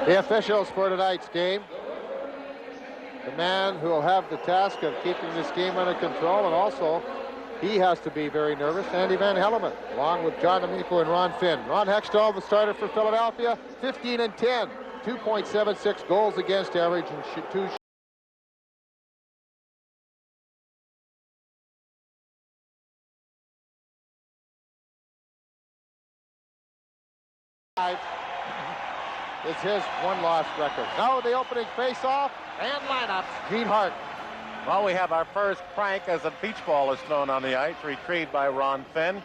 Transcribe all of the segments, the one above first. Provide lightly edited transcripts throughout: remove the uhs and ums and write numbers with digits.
The officials for tonight's game. The man who will have the task of keeping this game under control, and also he has to be very nervous, Andy Van Hellemond, along with John D'Amico and Ron Finn. Ron Hextall, the starter for Philadelphia, 15-10, 2.76 goals against average and two. It's his one-loss record. Now the opening face-off and lineups. Gene Hart. Well, we have our first prank as a beach ball is thrown on the ice, retrieved by Ron Finn.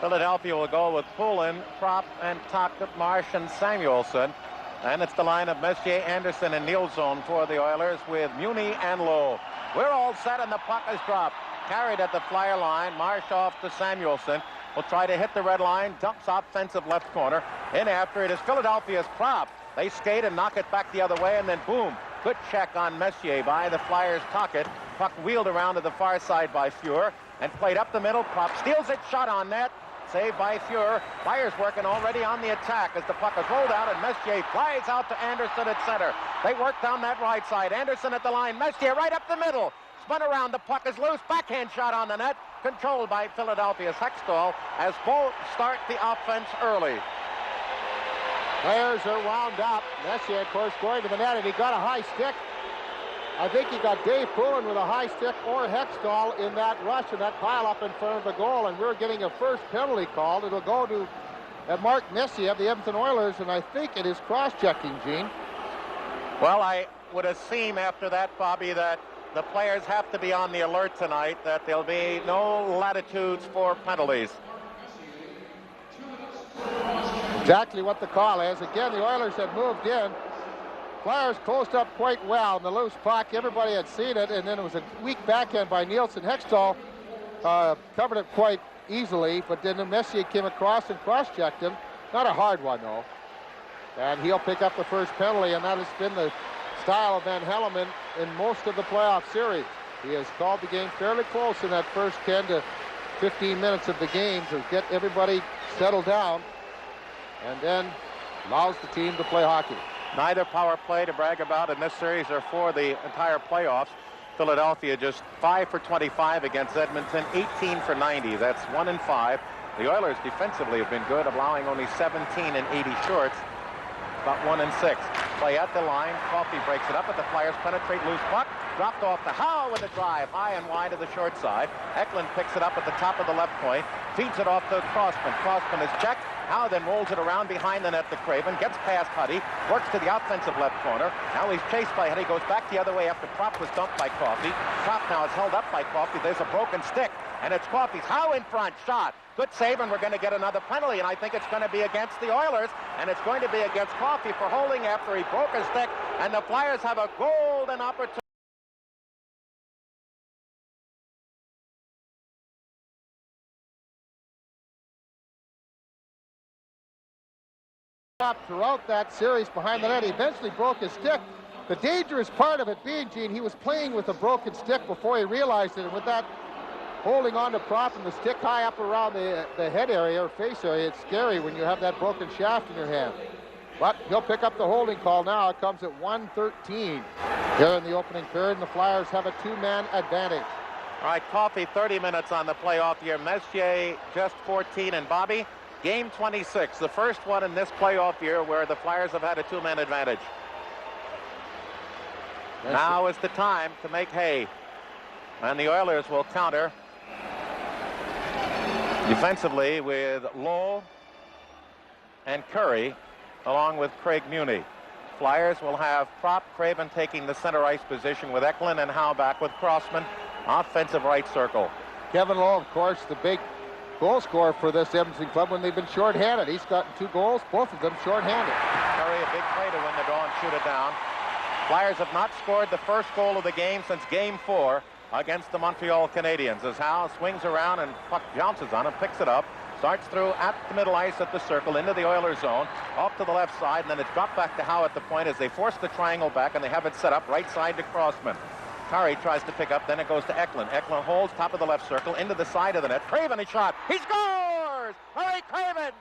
Philadelphia will go with Poulin, Propp, and Tocchet, Marsh, and Samuelson. And it's the line of Messier, Anderson, and Nielsen for the Oilers with Muni and Lowe. We're all set, and the puck is dropped. Carried at the Flyer line. Marsh off to Samuelson. Will try to hit the red line. Dumps offensive left corner. In after it is Philadelphia's Propp. They skate and knock it back the other way, and then boom. Good check on Messier by the Flyers' Tocchet. Puck wheeled around to the far side by Fuhr and played up the middle. Propp steals it, shot on net. Saved by Fuhr. Flyers working already on the attack as the puck is rolled out, and Messier flies out to Anderson at center. They work down that right side. Anderson at the line. Messier right up the middle. Spun around. The puck is loose. Backhand shot on the net. Controlled by Philadelphia's Hextall as both start the offense early. Players are wound up. Messier, of course, going to the net, and he got a high stick. I think he got Dave Poulin with a high stick or Hextall in that rush and that pile up in front of the goal, and we're getting a first penalty called. It'll go to Mark Messier of the Edmonton Oilers, and I think it is cross-checking, Gene. Well, I would assume after that, Bobby, that the players have to be on the alert tonight, that there'll be no latitudes for penalties. Exactly what the call is. Again, the Oilers had moved in. Flyers closed up quite well in the loose puck. Everybody had seen it, and then it was a weak backhand by Nielsen. Hextall covered it quite easily, but then Messier came across and cross-checked him. Not a hard one, though. And he'll pick up the first penalty, and that has been the style of Van Hellemond in most of the playoff series. He has called the game fairly close in that first 10 to 15 minutes of the game to get everybody settled down, and then allows the team to play hockey. Neither power play to brag about in this series or for the entire playoffs. Philadelphia just 5 for 25 against Edmonton, 18 for 90. That's 1 in 5. The Oilers defensively have been good, allowing only 17 and 80 shorts. About 1 in 6. Play at the line. Coffey breaks it up, but the Flyers penetrate loose puck. Dropped off to Howe with a drive, high and wide to the short side. Eklund picks it up at the top of the left point. Feeds it off to Crossman. Crossman is checked. Howe then rolls it around behind the net to Craven. Gets past Huddy. Works to the offensive left corner. Now he's chased by Huddy. Goes back the other way after Propp was dumped by Coffey. Propp now is held up by Coffey. There's a broken stick. And it's Coffey's. Howe in front. Shot. Good save, and we're going to get another penalty, and I think it's going to be against the Oilers, and it's going to be against Coffey for holding after he broke his stick, and the Flyers have a golden opportunity. Throughout that series behind the net, he eventually broke his stick. The dangerous part of it being, Gene, he was playing with a broken stick before he realized it, and with that holding on to Propp and the stick high up around the head area or face area, it's scary when you have that broken shaft in your hand. But he'll pick up the holding call now. It comes at 1:13 here in the opening period, and the Flyers have a two-man advantage. All right, Coffey 30 minutes on the playoff year. Messier just 14, and Bobby, game 26, the first one in this playoff year where the Flyers have had a two-man advantage. Now is the time to make hay, and the Oilers will counter defensively with Lowe and Curry, along with Craig Muni. Flyers will have Propp, Craven taking the center ice position with Eklund and Howe back with Crossman, offensive right circle. Kevin Lowe, of course, the big goal scorer for this Edmonton club when they've been shorthanded. He's gotten 2 goals, both of them shorthanded. Curry, a big play to win the draw and shoot it down. Flyers have not scored the first goal of the game since Game 4 against the Montreal Canadiens, as Howe swings around and puck bounces on him, picks it up, starts through at the middle ice at the circle into the Oilers zone, off to the left side, and then it's dropped back to Howe at the point as they force the triangle back, and they have it set up right side to Crossman. Curry tries to pick up, then it goes to Eklund. Eklund holds top of the left circle into the side of the net. Craven, a shot. He scores! Harry Craven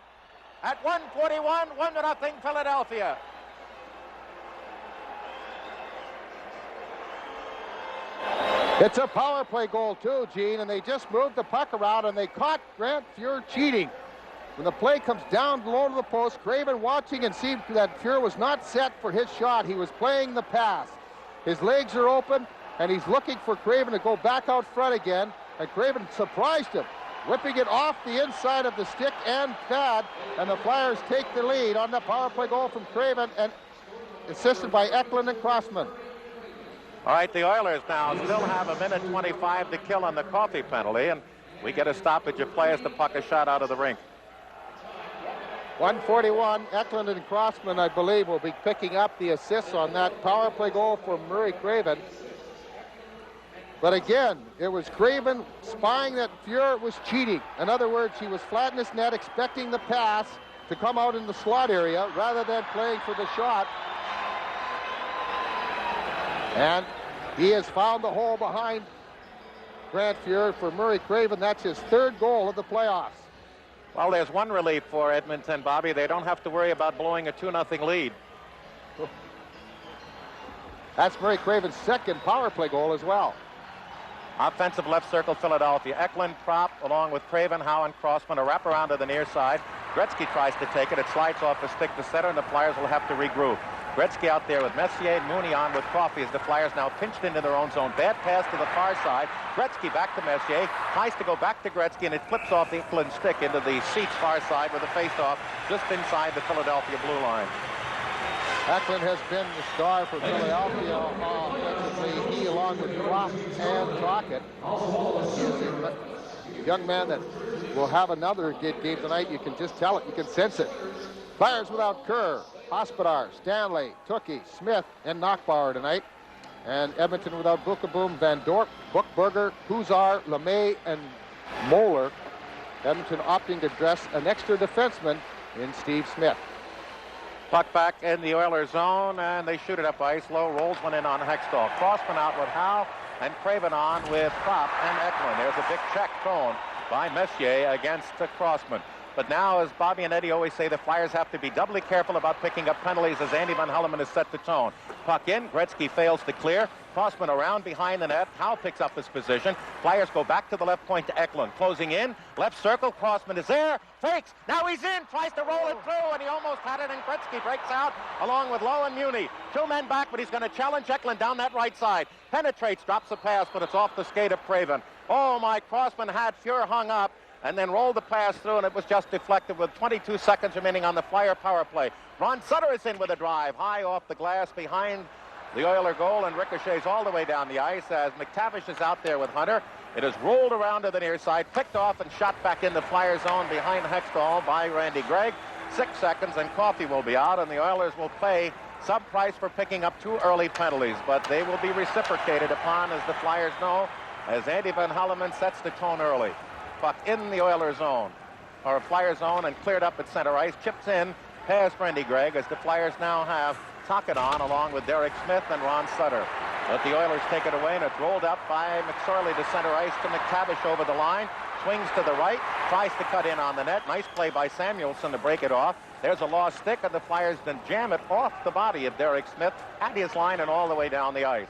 at 1:41, 1-0 Philadelphia. It's a power play goal too, Gene, and they just moved the puck around and they caught Grant Fuhr cheating. When the play comes down low to the post, Craven watching and see that Fuhr was not set for his shot. He was playing the pass. His legs are open, and he's looking for Craven to go back out front again, and Craven surprised him, whipping it off the inside of the stick and pad, and the Flyers take the lead on the power play goal from Craven, and assisted by Eklund and Crossman. All right, the Oilers now still have 1:25 to kill on the Coffey penalty, and we get a stoppage of play as the puck is shot out of the rink. 141, Eklund and Crossman, I believe, will be picking up the assists on that power play goal for Murray Craven. But again, it was Craven spying that Fuhr was cheating. In other words, he was flat in his net, expecting the pass to come out in the slot area rather than playing for the shot. And he has found the hole behind Grant Fuhr for Murray Craven. That's his third goal of the playoffs. Well, there's one relief for Edmonton, Bobby. They don't have to worry about blowing a 2-0 lead. That's Murray Craven's second power play goal as well. Offensive left circle, Philadelphia. Eklund, Prop, along with Craven, Howe, and Crossman, a wrap around to the near side. Gretzky tries to take it. It slides off his stick to center, and the Flyers will have to regroup. Gretzky out there with Messier and Mooney on with Coffey as the Flyers now pinched into their own zone. Bad pass to the far side. Gretzky back to Messier. Tries to go back to Gretzky, and it flips off the Eklund stick into the seats far side with a face-off just inside the Philadelphia blue line. Eklund has been the star for Philadelphia offensively. He, along with Prop and Crockett, is a young man that will have another good game tonight. You can just tell it. You can sense it. Flyers without Kerr, Hospodar, Stanley, Tookie, Smith, and Knockbauer tonight. And Edmonton without Bookeboom, Van Dorp, Bookberger, Huzar, LeMay, and Moeller. Edmonton opting to dress an extra defenseman in Steve Smith. Puck back in the Oilers zone, and they shoot it up ice. Low rolls one in on Hextall. Crossman out with Howe, and Craven on with Prop and Eklund. There's a big check thrown by Messier against Crossman. But now, as Bobby and Eddie always say, the Flyers have to be doubly careful about picking up penalties as Andy Van Hellemond has set the tone. Puck in, Gretzky fails to clear. Crossman around behind the net. Howe picks up his position. Flyers go back to the left point to Eklund. Closing in, left circle, Crossman is there, fakes, now he's in, tries to roll it through, and he almost had it, and Gretzky breaks out along with Lowe and Muni. Two men back, but he's going to challenge Eklund down that right side. Penetrates, drops the pass, but it's off the skate of Craven. Oh my, Crossman had Fuhr hung up, and then rolled the pass through, and it was just deflected with 22 seconds remaining on the Flyer power play. Ron Sutter is in with a drive, high off the glass behind the Oiler goal, and ricochets all the way down the ice as McTavish is out there with Hunter. It is rolled around to the near side, picked off and shot back in the Flyer zone behind Hextall by Randy Gregg. 6 seconds, and Coffey will be out, and the Oilers will pay some price for picking up 2 early penalties, but they will be reciprocated upon, as the Flyers know, as Andy Van Hellemond sets the tone early. Puck in the Oilers zone, or Flyer zone, and cleared up at center ice. Chips in past Randy Gregg as the Flyers now have Tocchet on along with Derek Smith and Ron Sutter. But the Oilers take it away, and it's rolled up by McSorley to center ice to McTavish over the line. Swings to the right, tries to cut in on the net. Nice play by Samuelson to break it off. There's a lost stick, and the Flyers then jam it off the body of Derek Smith at his line and all the way down the ice.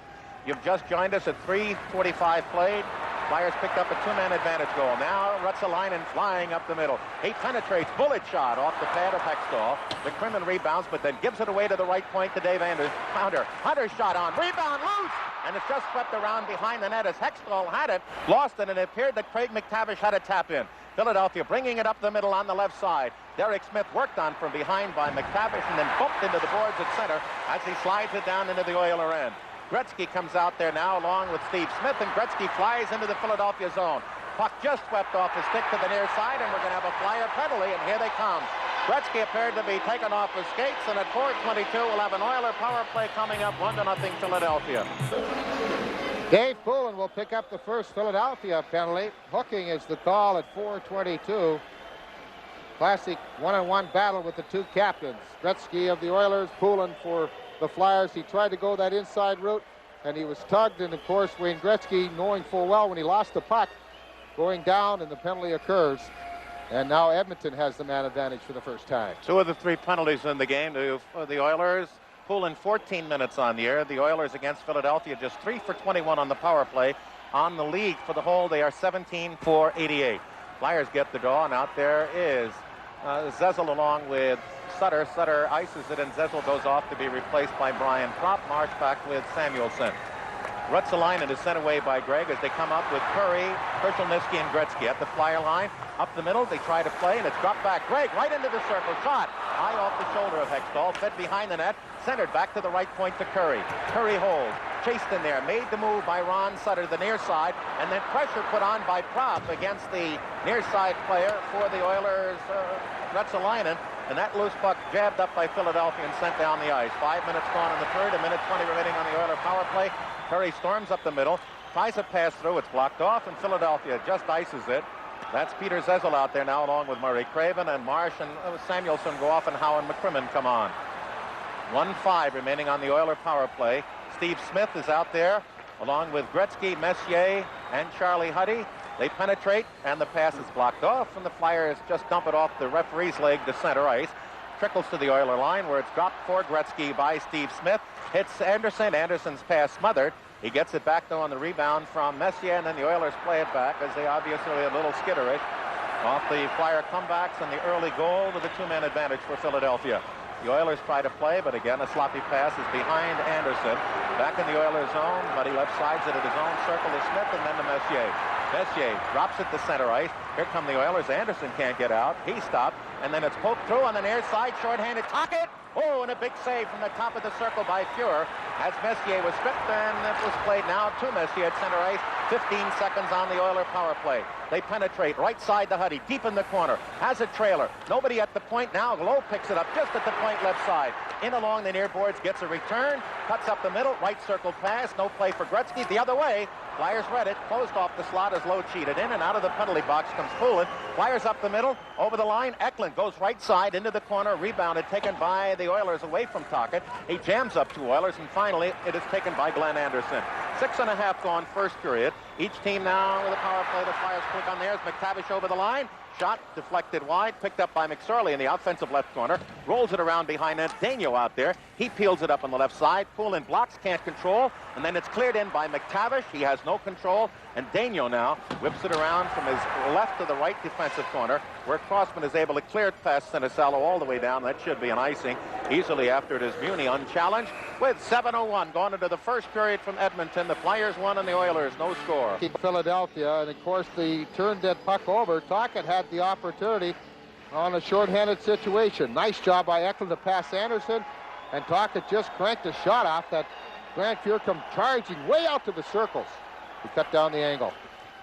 You've just joined us at 3:45 played. Flyers picked up a 2-man advantage goal. Now Ruotsalainen flying up the middle. He penetrates, bullet shot off the pad of Hextall. McCrimmon rebounds, but then gives it away to the right point to Dave Anders. Hunter shot on, rebound loose, and it's just swept around behind the net as Hextall had it, lost it, and it appeared that Craig McTavish had a tap in. Philadelphia bringing it up the middle on the left side. Derek Smith worked on from behind by McTavish and then bumped into the boards at center as he slides it down into the Oiler end. Gretzky comes out there now along with Steve Smith, and Gretzky flies into the Philadelphia zone. Puck just swept off the stick to the near side, and we're going to have a Flyer penalty, and here they come. Gretzky appeared to be taken off his skates, and at 4:22 we'll have an Oiler power play coming up, 1-0 Philadelphia. Dave Poulin will pick up the first Philadelphia penalty. Hooking is the call at 4:22. Classic one-on-one battle with the two captains. Gretzky of the Oilers, Poulin for the Flyers. He tried to go that inside route, and he was tugged, and of course Wayne Gretzky, knowing full well when he lost the puck, going down, and the penalty occurs. And now Edmonton has the man advantage for the first time. 2 of the 3 penalties in the game for the Oilers. Poulin 14 minutes on the air. The Oilers against Philadelphia just 3 for 21 on the power play. On the league for the whole, they are 17 for 88. Flyers get the draw, and out there is Zezel along with Sutter. Sutter ices it, and Zezel goes off to be replaced by Brian Propp. Marsh back with Samuelson. Rutsalainen is sent away by Gregg as they come up with Curry, Krashelnyski, and Gretzky at the Flyer line. Up the middle, they try to play, and it's dropped back. Gregg right into the circle. Shot high off the shoulder of Hextall. Fed behind the net. Centered back to the right point to Curry. Curry holds. Chased in there. Made the move by Ron Sutter to the near side. And then pressure put on by Propp against the near side player for the Oilers, Rutsalainen. And that loose puck jabbed up by Philadelphia and sent down the ice. 5 minutes gone in the third. 1:20 remaining on the Oiler power play. Curry storms up the middle, tries a pass through, it's blocked off, and Philadelphia just ices it. That's Peter Zezel out there now, along with Murray Craven, and Marsh and Samuelson go off, and Howe and McCrimmon come on. 1:05 remaining on the Oiler power play. Steve Smith is out there, along with Gretzky, Messier, and Charlie Huddy. They penetrate, and the pass is blocked off, and the Flyers just dump it off the referee's leg to center ice. Trickles to the Oiler line, where it's dropped for Gretzky by Steve Smith. Hits Anderson. Anderson's pass smothered. He gets it back, though, on the rebound from Messier, and then the Oilers play it back as they obviously are a little skitterish off the Flyer comebacks and the early goal with a two-man advantage for Philadelphia. The Oilers try to play, but again, a sloppy pass is behind Anderson. Back in the Oilers zone, but he left sides it at his own circle to Smith and then to Messier. Messier drops it to center ice. Here come the Oilers. Anderson can't get out. He stopped, and then it's poked through on the near side. Shorthanded Tocchet. Oh, and a big save from the top of the circle by Fuhrer as Messier was stripped, and it was played now to Messier at center ice. 15 seconds on the Oiler power play. They penetrate right side to Huddy, deep in the corner. Has a trailer. Nobody at the point now. Lowe picks it up just at the point left side. In along the near boards, gets a return. Cuts up the middle. Right circle pass. No play for Gretzky. The other way. Flyers read it. Closed off the slot as Lowe cheated in, and out of the penalty box comes Poulin. Flyers up the middle. Over the line. Eklund goes right side into the corner. Rebounded. Taken by the Oilers away from Tocchet. He jams up two Oilers, and finally it is taken by Glenn Anderson. 6.5 gone first period. Each team now with a power play. The Flyers click on theirs. McTavish over the line. Shot deflected wide, picked up by McSorley in the offensive left corner. Rolls it around behind net. Daigneault out there. He peels it up on the left side. Poulin blocks, can't control. And then it's cleared in by McTavish. He has no control. And Daigneault now whips it around from his left to the right defensive corner, where Crossman is able to clear it past Sinisalo all the way down. That should be an icing easily after it is Muni unchallenged. With 7:01 gone into the first period from Edmonton. The Flyers won and the Oilers no score. Philadelphia, and of course they turned that puck over. Tocchet had the opportunity on a shorthanded situation. Nice job by Eklund to pass Anderson, and Tocchet just cranked a shot off that. Grant Fuhrer come charging way out to the circles. He cut down the angle.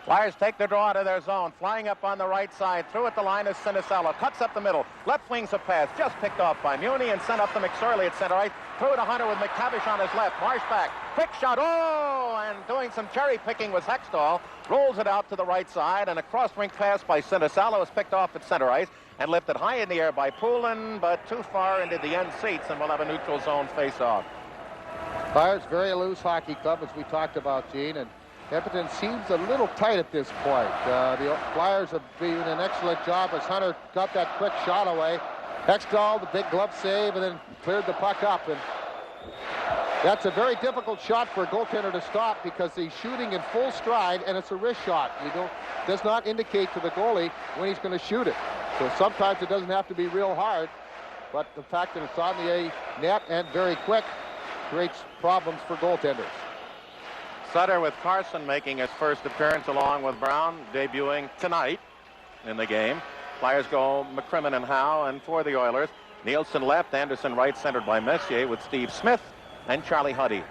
Flyers take the draw to their zone. Flying up on the right side. Through at the line is Sinisalo. Cuts up the middle. Left wing's a pass. Just picked off by Muni and sent up to McSorley at center ice. Through to Hunter with McTavish on his left. Marsh back. Quick shot. Oh! And doing some cherry picking was Hextall. Rolls it out to the right side. And a cross-rink pass by Sinisalo is picked off at center ice and lifted high in the air by Poulin, but too far into the end seats, and we'll have a neutral zone face-off. Flyers, very loose hockey club, as we talked about, Gene, and Edmonton seems a little tight at this point. The Flyers have been an excellent job as Hunter got that quick shot away. Hextall, the big glove save, and then cleared the puck up. And that's a very difficult shot for a goaltender to stop because he's shooting in full stride, and it's a wrist shot. Does not indicate to the goalie when he's going to shoot it. So sometimes it doesn't have to be real hard, but the fact that it's on the net and very quick creates problems for goaltenders. Sutter with Carson making his first appearance along with Brown, debuting tonight in the game. Flyers go McCrimmon and Howe, and for the Oilers, Nielsen left, Anderson right, centered by Messier with Steve Smith and Charlie Huddy.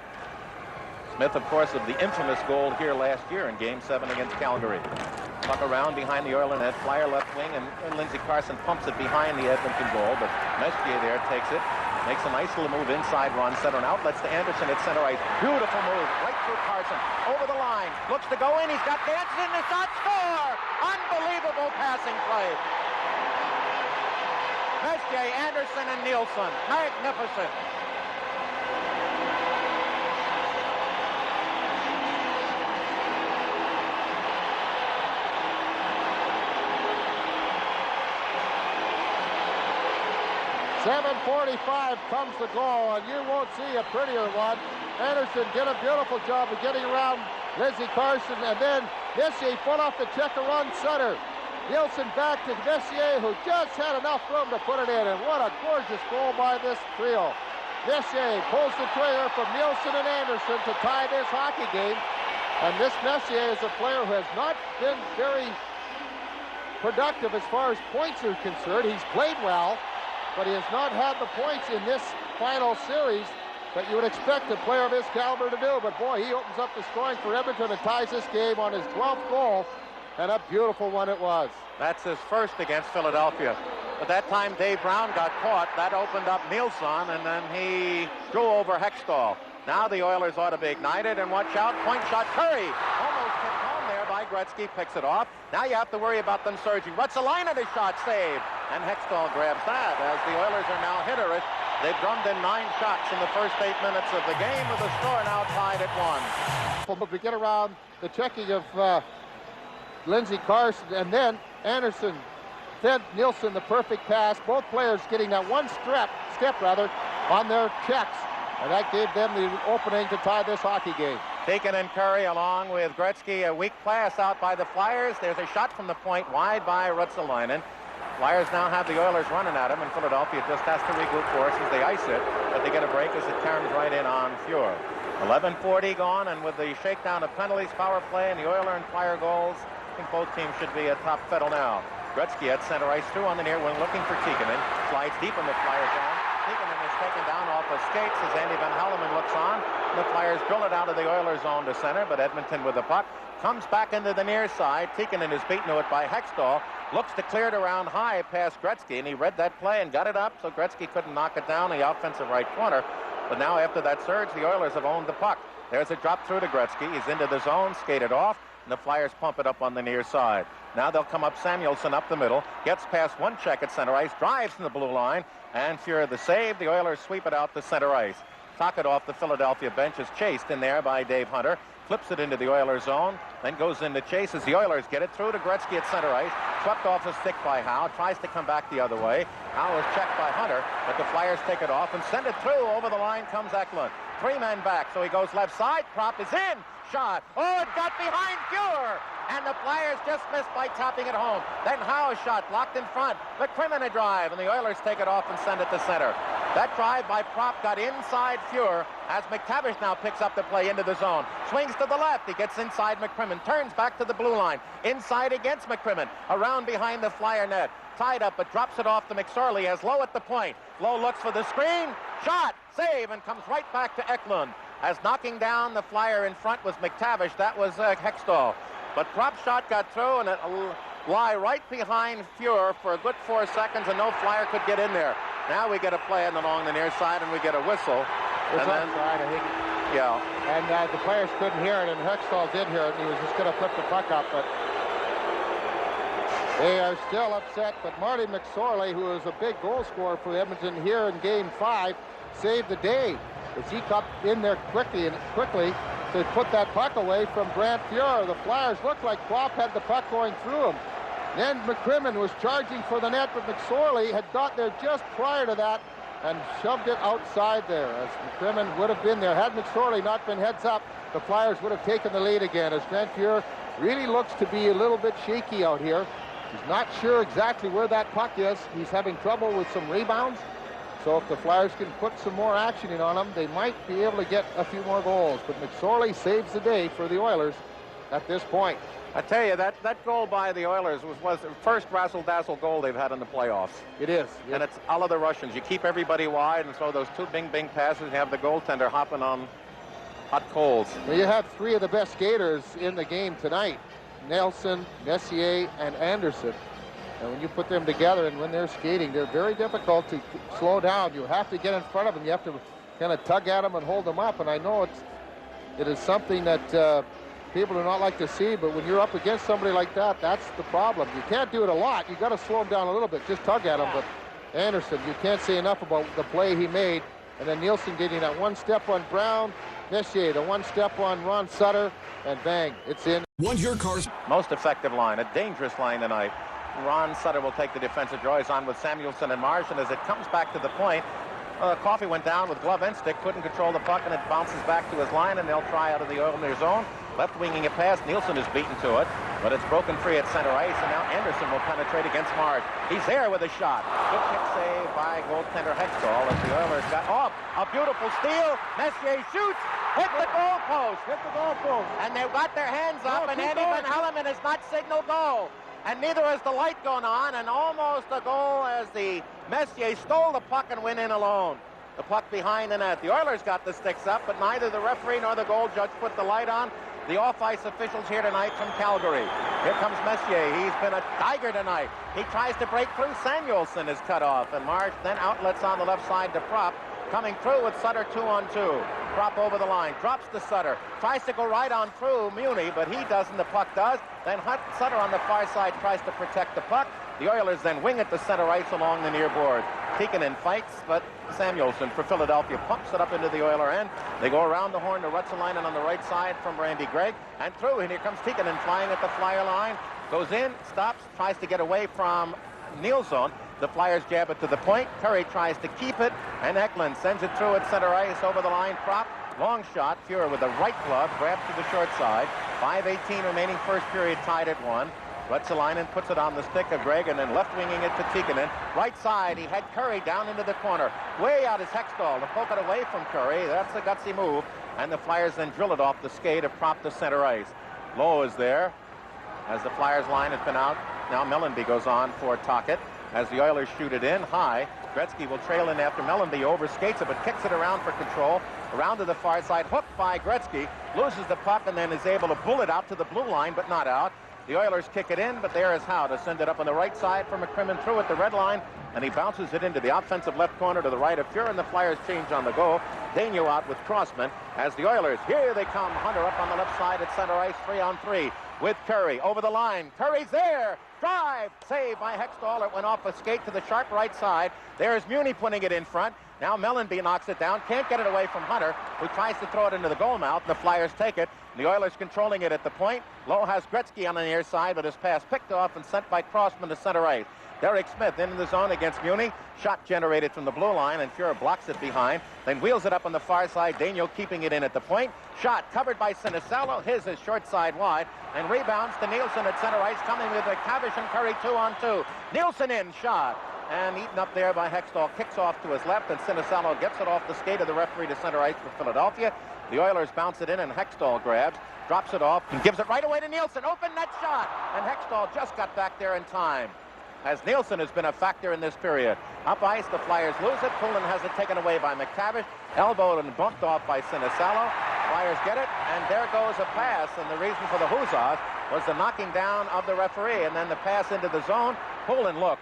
Smith, of course, of the infamous goal here last year in Game 7 against Calgary. Puck around behind the Oiler net, Flyer left wing, and Lindsey Carson pumps it behind the Edmonton goal, but Messier there takes it. Makes a nice little move inside, Ron center, and outlets to Anderson at center ice. Beautiful move, right through Carson, over the line, looks to go in, he's got Danson in the shot, score! Unbelievable passing play. Messier, Anderson, and Nielsen, magnificent. 7:45 comes the goal, and you won't see a prettier one. Anderson did a beautiful job of getting around Lindsey Carson, and then Messier put off the check and run center. Nielsen back to Messier, who just had enough room to put it in, and what a gorgeous goal by this trio. Messier pulls the trigger from Nielsen and Anderson to tie this hockey game, and this Messier is a player who has not been very productive as far as points are concerned. He's played well, but he has not had the points in this final series that you would expect a player of his caliber to do. But boy, he opens up the scoring for Edmonton and ties this game on his 12th goal, and a beautiful one it was. That's his first against Philadelphia. But that time Dave Brown got caught. That opened up Nielsen, and then he drew over Hextall. Now the Oilers ought to be ignited, and watch out, point shot, Curry. Almost hit home there by Gretzky, picks it off. Now you have to worry about them surging. Rutsalainen a shot saved, and Hextall grabs that as the Oilers are now hitterish. They've drummed in 9 shots in the first 8 minutes of the game, with the score now tied at 1. To get around the checking of Lindsey Carson, and then Anderson sent Nielsen the perfect pass. Both players getting that one step on their checks, and that gave them the opening to tie this hockey game. Deacon and Curry along with Gretzky. A weak pass out by the Flyers. There's a shot from the point wide by Rutsalainen. Flyers now have the Oilers running at him, and Philadelphia just has to regroup for us as they ice it, but they get a break as it turns right in on Fuhr. 11:40 gone, and with the shakedown of penalties, power play, and the Oiler and Fire goals, I think both teams should be atop fiddle now. Gretzky at center ice, through on the near wing, looking for Tikkanen. Slides deep in the Flyers zone. Tikkanen is taken down off of skates as Andy Van Helleman looks on. The Flyers drill it out of the Oilers zone to center, but Edmonton with the puck comes back into the near side. Tikkanen is beaten to it by Hextall. Looks to clear it around high past Gretzky, and he read that play and got it up, so Gretzky couldn't knock it down in the offensive right corner. But now after that surge, the Oilers have owned the puck. There's a drop through to Gretzky. He's into the zone, skated off, and the Flyers pump it up on the near side. Now they'll come up Samuelsson up the middle, gets past one check at center ice, drives from the blue line, and Fuhr the save. The Oilers sweep it out to center ice. Tocchet off the Philadelphia bench is chased in there by Dave Hunter. Flips it into the Oilers zone, then goes into chase as the Oilers get it through to Gretzky at center ice. Swept off the stick by Howe, tries to come back the other way. Howe is checked by Hunter, but the Flyers take it off and send it through. Over the line comes Eklund. 3 men back, so he goes left side. Prop is in. Shot. Oh, it got behind Fuhr. And the Flyers just missed by tapping it home. Then Howe's shot blocked in front. McCrimmon a drive, and the Oilers take it off and send it to center. That drive by Prop got inside Fuhr as McTavish now picks up the play into the zone. Swings to the left. He gets inside McCrimmon. Turns back to the blue line. Inside against McCrimmon. Around behind the Flyer net. Tied up, but drops it off to McSorley as Lowe at the point. Lowe looks for the screen. Shot. Save, and comes right back to Eklund. As knocking down the Flyer in front was McTavish. That was Hextall. But Prop's shot got through, and it'll lie right behind Fuhr for a good 4 seconds, and no Flyer could get in there. Now we get a play along the near side, and we get a whistle. It's onside, I think. Yeah. And the players couldn't hear it, and Hextall did hear it, and he was just going to flip the puck up, but they are still upset. But Marty McSorley, who is a big goal scorer for Edmonton here in Game 5, saved the day as he got in there quickly to put that puck away from Grant Fuhr. The Flyers looked like Klopp had the puck going through him. Then McCrimmon was charging for the net, but McSorley had got there just prior to that and shoved it outside there. As McCrimmon would have been there, had McSorley not been heads up, the Flyers would have taken the lead again, as Grant Fuhr really looks to be a little bit shaky out here. He's not sure exactly where that puck is. He's having trouble with some rebounds. So if the Flyers can put some more action in on him, they might be able to get a few more goals. But McSorley saves the day for the Oilers at this point. I tell you, that goal by the Oilers was the first razzle-dazzle goal they've had in the playoffs. It is. And it's all of the Russians. You keep everybody wide, and so those 2 bing-bing passes, you have the goaltender hopping on hot coals. Well, you have 3 of the best skaters in the game tonight. Nelson, Messier, and Anderson. And when you put them together and when they're skating, they're very difficult to slow down. You have to get in front of them. You have to kind of tug at them and hold them up. And I know it is something that people do not like to see, but when you're up against somebody like that, that's the problem. You can't do it a lot. You got to slow them down a little bit. Just tug at them. But Anderson, you can't say enough about the play he made. And then Nielsen getting that one step on Brown. Messier, the one step on Ron Sutter, and bang, it's in. Want your car's most effective line, a dangerous line tonight. Ron Sutter will take the defensive draw. He's on with Samuelson and Marsh, and as it comes back to the point, Coffey went down with glove and stick, couldn't control the puck, and it bounces back to his line, and they'll try out of the Oilers' zone. Left winging it past. Nielsen is beaten to it, but it's broken free at center ice, and now Anderson will penetrate against Marsh. He's there with a shot. Good kick save by goaltender Hextall as the Oilers got off. A beautiful steal. Messier shoots. Hit the goal post. Hit the goal post. And they've got their hands up, and Andy Van Helleman has not signaled goal. And neither has the light gone on, and almost a goal as the Messier stole the puck and went in alone. The puck behind the net. The Oilers got the sticks up, but neither the referee nor the goal judge put the light on. The off-ice officials here tonight from Calgary. Here comes Messier. He's been a tiger tonight. He tries to break through. Samuelson is cut off, and Marsh then outlets on the left side to Prop. Coming through with Sutter 2-on-2. Prop over the line, drops to Sutter, tries to go right on through Muni, but he doesn't, the puck does. Then Sutter on the far side tries to protect the puck. The Oilers then wing it to center ice along the near board. Tikkanen fights, but Samuelson for Philadelphia pumps it up into the Oiler end. They go around the horn to Ruotsalainen on the right side from Randy Gregg, and through, and here comes Tikkanen flying at the flyer line. Goes in, stops, tries to get away from Nielsen. The Flyers jab it to the point. Curry tries to keep it, and Eklund sends it through at center ice over the line. Prop, long shot. Fuhrer with the right glove, grabs to the short side. 5:18 remaining first period, tied at 1. Ruotsalainen puts it on the stick of Gregg, and then left winging it to Tikkanen. Right side, he had Curry down into the corner. Way out is Hextall to poke it away from Curry. That's a gutsy move, and the Flyers then drill it off the skate of Prop to center ice. Lowe is there as the Flyers line has been out. Now Mellanby goes on for Tocchet as the Oilers shoot it in high. Gretzky will trail in after Mellanby, overskates it, but kicks it around for control. Around to the far side, hooked by Gretzky, loses the puck, and then is able to pull it out to the blue line, but not out. The Oilers kick it in, but there is Howe to send it up on the right side for McCrimmon through at the red line, and he bounces it into the offensive left corner to the right of Fuhrer, and the Flyers change on the go. Daigneault out with Crossman as the Oilers, here they come. Hunter up on the left side at center ice, 3-on-3 with Curry over the line. Curry's there. Drive. Save by Hextall. It went off a skate to the sharp right side. There's Muni putting it in front. Now Mellanby knocks it down. Can't get it away from Hunter, who tries to throw it into the goal mouth. The Flyers take it. The Oilers controlling it at the point. Lowe has Gretzky on the near side, but his pass picked off and sent by Crossman to center ice. Derek Smith in the zone against Muni. Shot generated from the blue line, and Fuhrer blocks it behind. Then wheels it up on the far side. Daigneault keeping it in at the point. Shot covered by Sinicello. His is short side wide. And rebounds to Nielsen at center ice, coming with McTavish and Curry 2-on-2. Nielsen in, shot. And eaten up there by Hextall. Kicks off to his left, and Sinicello gets it off the skate of the referee to center ice for Philadelphia. The Oilers bounce it in, and Hextall grabs, drops it off, and gives it right away to Nielsen. Open net shot. And Hextall just got back there in time, as Nielsen has been a factor in this period. Up ice, the Flyers lose it. Poulin has it taken away by McTavish. Elbowed and bumped off by Sinicello. Flyers get it, and there goes a pass. And the reason for the huzzas was the knocking down of the referee. And then the pass into the zone. Poulin looks,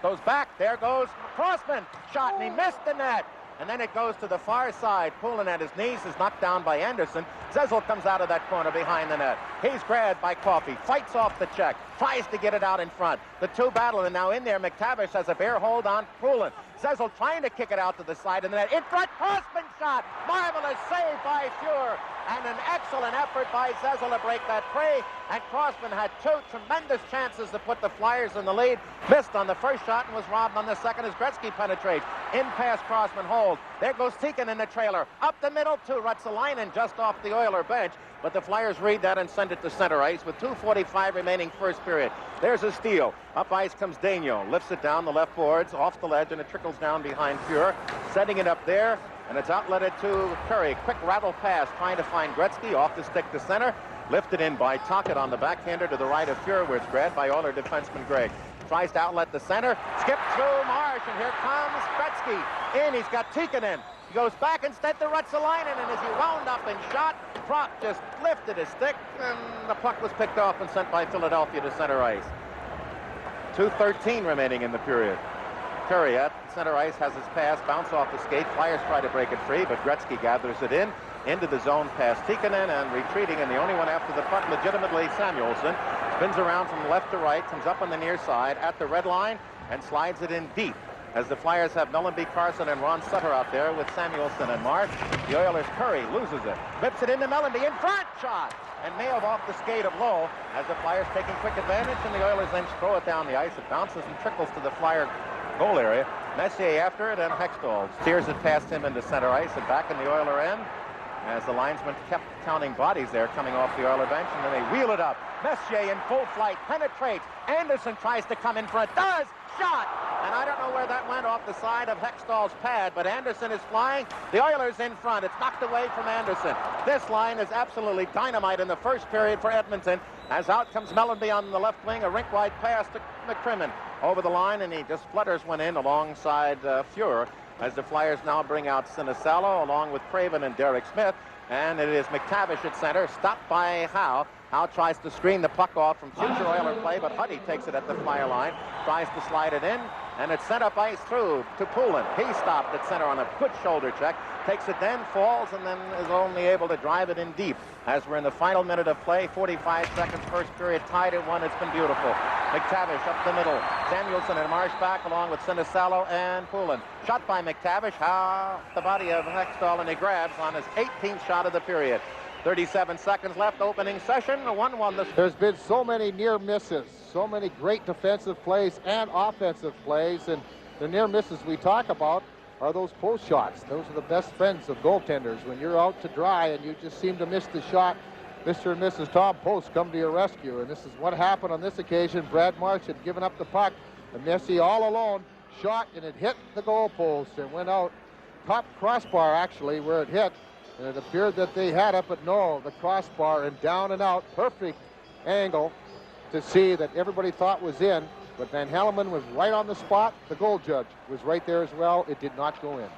goes back. There goes Crossman. Shot, and he missed the net. And then it goes to the far side. Poulin at his knees is knocked down by Anderson. Zezel comes out of that corner behind the net. He's grabbed by Coffey. Fights off the check. Tries to get it out in front. The two battle, and now in there, McTavish has a bare hold on Poulin. Zezel trying to kick it out to the side of the net. In front, Crossman shot. Marvelous save by Fuhrer. And an excellent effort by Zezel to break that free. And Crossman had two tremendous chances to put the Flyers in the lead. Missed on the first shot and was robbed on the second as Gretzky penetrates. In past Crossman hold. There goes Tikkanen in the trailer. Up the middle to Ruotsalainen just off the Oiler bench. But the Flyers read that and send it to center ice with 2:45 remaining first period. There's a steal. Up ice comes Daigneault. Lifts it down the left boards, off the ledge, and it trickles down behind Fuhrer. Setting it up there, and it's outletted to Curry. Quick rattle pass, trying to find Gretzky off the stick to center. Lifted in by Tocchet on the backhander to the right of Fuhrer, where it's grabbed by Oiler defenseman Gregg. Tries to outlet the center. Skip through Marsh, and here comes Gretzky. In, he's got Tikkanen. He goes back instead to Ruotsalainen, and as he wound up and shot, Prop just lifted his stick, and the puck was picked off and sent by Philadelphia to center ice. 2:13 remaining in the period. Curry at center ice has his pass, bounce off the skate. Flyers try to break it free, but Gretzky gathers it in, into the zone past Tikkanen, and retreating, and the only one after the puck legitimately Samuelson. Spins around from left to right, comes up on the near side at the red line, and slides it in deep. as the Flyers have Mellenby, Carson, and Ron Sutter out there with Samuelson and Marsh. The Oilers, Curry loses it. Whips it into Mellenby, in front, shot! And may have off the skate of Lowe as the Flyers taking quick advantage, and the Oilers then throw it down the ice. It bounces and trickles to the Flyer goal area. Messier after it, and Hextall steers it past him into center ice and back in the Oiler end as the linesman kept counting bodies there coming off the Oiler bench, and then they wheel it up. Messier in full flight, penetrates. Anderson tries to come in front, does, shot! And I don't know where that went off the side of Hextall's pad, but Anderson is flying. The Oilers in front. It's knocked away from Anderson. This line is absolutely dynamite in the first period for Edmonton, as out comes Mellenby on the left wing, a rink-wide pass to McCrimmon over the line, and he just flutters one in alongside Fuhrer, as the Flyers now bring out Sinisalo along with Craven and Derek Smith. And it is McTavish at center, stopped by Howe. Howe tries to screen the puck off from future Oiler play, but Huddy takes it at the Flyer line, tries to slide it in, and it's sent up ice through to Poulin. He stopped at center on a good shoulder check, takes it then, falls, and then is only able to drive it in deep. As we're in the final minute of play, 45 seconds, first period, tied at 1. It's been beautiful. McTavish up the middle. Samuelson and Marsh back along with Sinisalo and Poulin. Shot by McTavish. Howe, the body of Hextall, and he grabs on his 18th shot of the period. 37 seconds left, opening session, a 1-1. There's been so many near misses, so many great defensive plays and offensive plays, and the near misses we talk about are those post shots. Those are the best friends of goaltenders. When you're out to dry and you just seem to miss the shot, Mr. and Mrs. Tom Post come to your rescue, and this is what happened on this occasion. Brad Marsh had given up the puck, and Messi all alone shot, and it hit the goalpost and went out top crossbar, actually, where it hit. And it appeared that they had it, but no, the crossbar and down and out. Perfect angle to see that everybody thought was in, but Van Helleman was right on the spot. The goal judge was right there as well. It did not go in.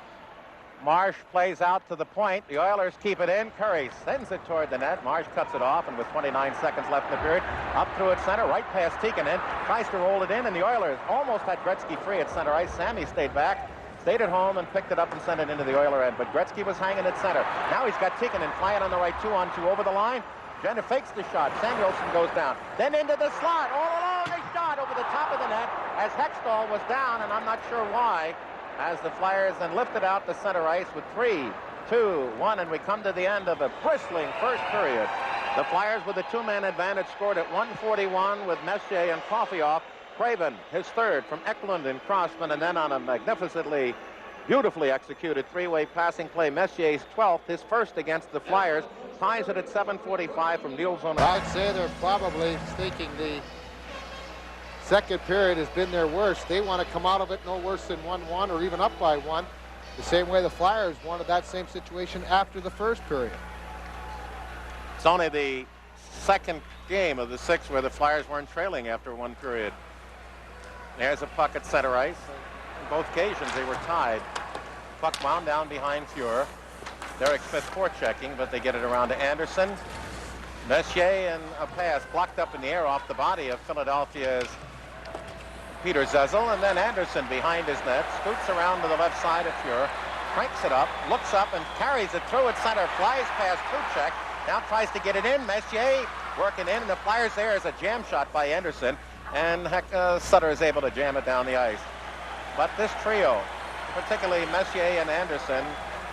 Marsh plays out to the point. The Oilers keep it in. Curry sends it toward the net. Marsh cuts it off, and with 29 seconds left in the period, up through at center, right past Tikkanen, tries to roll it in, and the Oilers almost had Gretzky free at center ice. Sammy stayed back, stayed at home, and picked it up and sent it into the Oiler end, but Gretzky was hanging at center. Now he's got Tikkanen flying on the right 2-on-2 over the line. Jenner fakes the shot. Samuelson goes down. Then into the slot. All alone, they shot over the top of the net as Hextall was down, and I'm not sure why, as the Flyers then lifted out the center ice with 3, 2, 1, and we come to the end of a bristling first period. The Flyers with a 2-man advantage scored at 1:41 with Messier and Coffeeoff. Craven, his third from Eklund and Crossman, and then on a magnificently, beautifully executed 3-way passing play, Messier's 12th, his first against the Flyers, ties it at 7:45 from Neil Zona. I'd say they're probably thinking the second period has been their worst. They want to come out of it no worse than 1-1 or even up by 1, the same way the Flyers wanted that same situation after the first period. It's only the second game of the 6 where the Flyers weren't trailing after 1 period. There's a puck at center ice. On both occasions, they were tied. Puck wound down behind Fuhrer. Derek Smith forechecking, but they get it around to Anderson. Messier, and a pass blocked up in the air off the body of Philadelphia's Peter Zezel, and then Anderson behind his net, scoots around to the left side of Fuhrer, cranks it up, looks up, and carries it through at center, flies past Kuchek, now tries to get it in. Messier working in, and the Flyers there is a jam shot by Anderson, and Sutter is able to jam it down the ice. But this trio, particularly Messier and Anderson,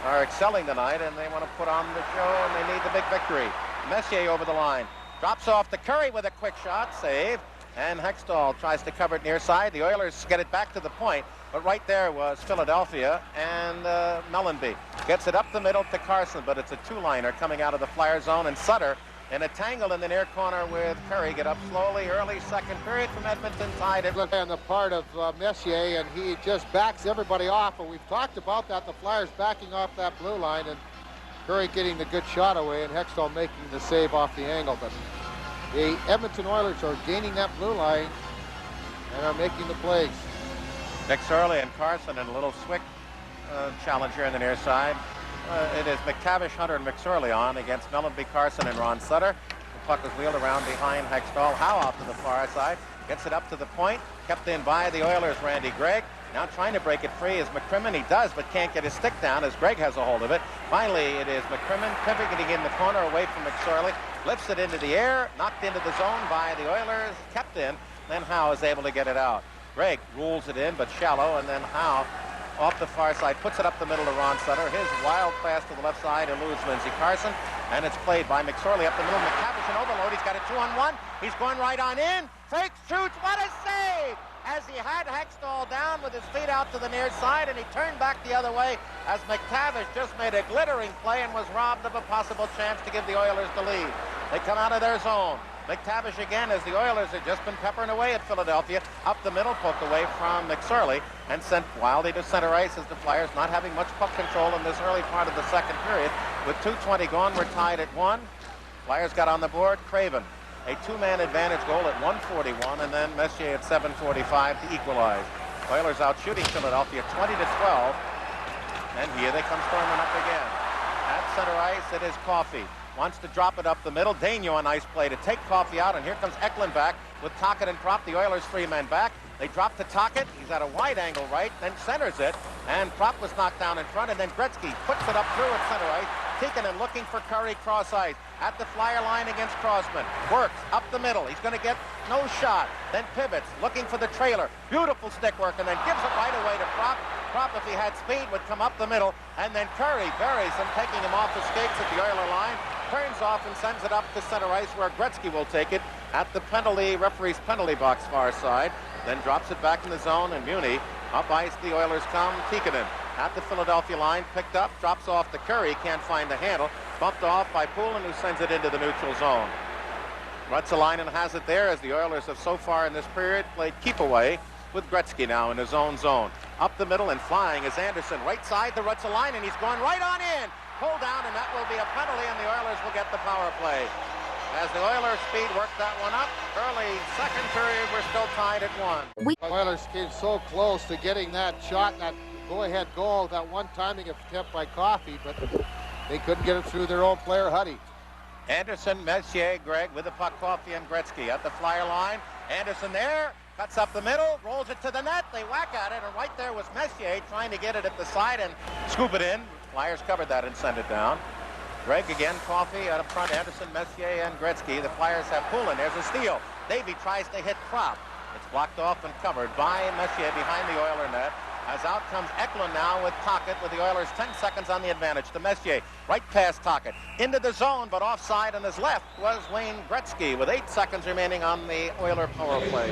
are excelling tonight, and they want to put on the show, and they need the big victory. Messier over the line, drops off to Curry with a quick shot, save, and Hextall tries to cover it near side. The Oilers get it back to the point, but right there was Philadelphia, and Mellenby gets it up the middle to Carson, but it's a 2-liner coming out of the Flyer zone, and Sutter in a tangle in the near corner with Curry. Get up slowly, early second period from Edmonton, tied it. Look on the part of Messier, and he just backs everybody off, and we've talked about that, the Flyers backing off that blue line, and Curry getting the good shot away, and Hextall making the save off the angle. But the Edmonton Oilers are gaining that blue line and are making the plays. McSorley and Carson, and a little Swick challenge here in the near side. It is McTavish, Hunter, and McSorley on against Mellenby, Carson, and Ron Sutter. The puck is wheeled around behind Hextall. Howe out to the far side, gets it up to the point, kept in by the Oilers' Randy Gregg. Now trying to break it free is McCrimmon. He does, but can't get his stick down as Gregg has a hold of it. Finally, it is McCrimmon pivoting in the corner away from McSorley. Lifts it into the air, knocked into the zone by the Oilers, kept in. Then Howe is able to get it out. Gregg rules it in, but shallow, and then Howe off the far side puts it up the middle to Ron Sutter. His wild pass to the left side eludes Lindsey Carson, and it's played by McSorley up the middle. McTavish in overload. He's got a 2-on-1. He's going right on in. Fakes, shoots. What a save! As he had Hextall down with his feet out to the near side, and he turned back the other way as McTavish just made a glittering play and was robbed of a possible chance to give the Oilers the lead. They come out of their zone. McTavish again, as the Oilers had just been peppering away at Philadelphia. Up the middle, poked away from McSorley and sent wildly to center ice as the Flyers not having much puck control in this early part of the second period. With 2:20 gone, we're tied at 1. Flyers got on the board. Craven, a two-man advantage goal at 1:41, and then Messier at 7:45 to equalize. Oilers out shooting Philadelphia 20-12, and here they come storming up again. At center ice, it is Coffey. Wants to drop it up the middle. Daigneault, a nice play to take Coffey out, and here comes Eklund back with Tocchet and Propp. The Oilers 3 men back. They drop to Tocchet. He's at a wide angle right, then centers it, and Propp was knocked down in front, and then Gretzky puts it up through at center ice. Tikkanen looking for Curry cross ice at the Flyer line against Crossman. Works up the middle. He's going to get no shot. Then pivots, looking for the trailer. Beautiful stick work, and then gives it right away to Propp. Propp, if he had speed, would come up the middle, and then Curry buries him, taking him off the skates at the Oiler line. Turns off and sends it up to center ice, where Gretzky will take it at the referee's penalty box far side. Then drops it back in the zone, and Muni up ice. The Oilers come. Tikkanen at the Philadelphia line, picked up, drops off to Curry, can't find the handle, bumped off by Poulin, who sends it into the neutral zone. Ruotsalainen has it there, as the Oilers have so far in this period played keep away with Gretzky now in his own zone. Up the middle and flying is Anderson, right side to Ruotsalainen. He's going right on in. Pull down, and that will be a penalty, and the Oilers will get the power play. As the Oilers speed worked that one up, early second period, we're still tied at 1. The Oilers came so close to getting that shot, that go-ahead goal, that one timing attempt by Coffey, but they couldn't get it through their own player, Huddy. Anderson, Messier, Gregg with the puck, Coffey and Gretzky at the Flyer line. Anderson there, cuts up the middle, rolls it to the net. They whack at it, and right there was Messier trying to get it at the side and scoop it in. Flyers covered that and sent it down. Gregg again, Coffey out up front, Anderson, Messier, and Gretzky. The Flyers have Poulin. There's a steal. Davey tries to hit Propp. It's blocked off and covered by Messier behind the Oiler net. As out comes Eklund now with Tocchet, with the Oilers 10 seconds on the advantage to Messier. Right past Tocchet. Into the zone, but offside on his left was Wayne Gretzky with 8 seconds remaining on the Oiler power play.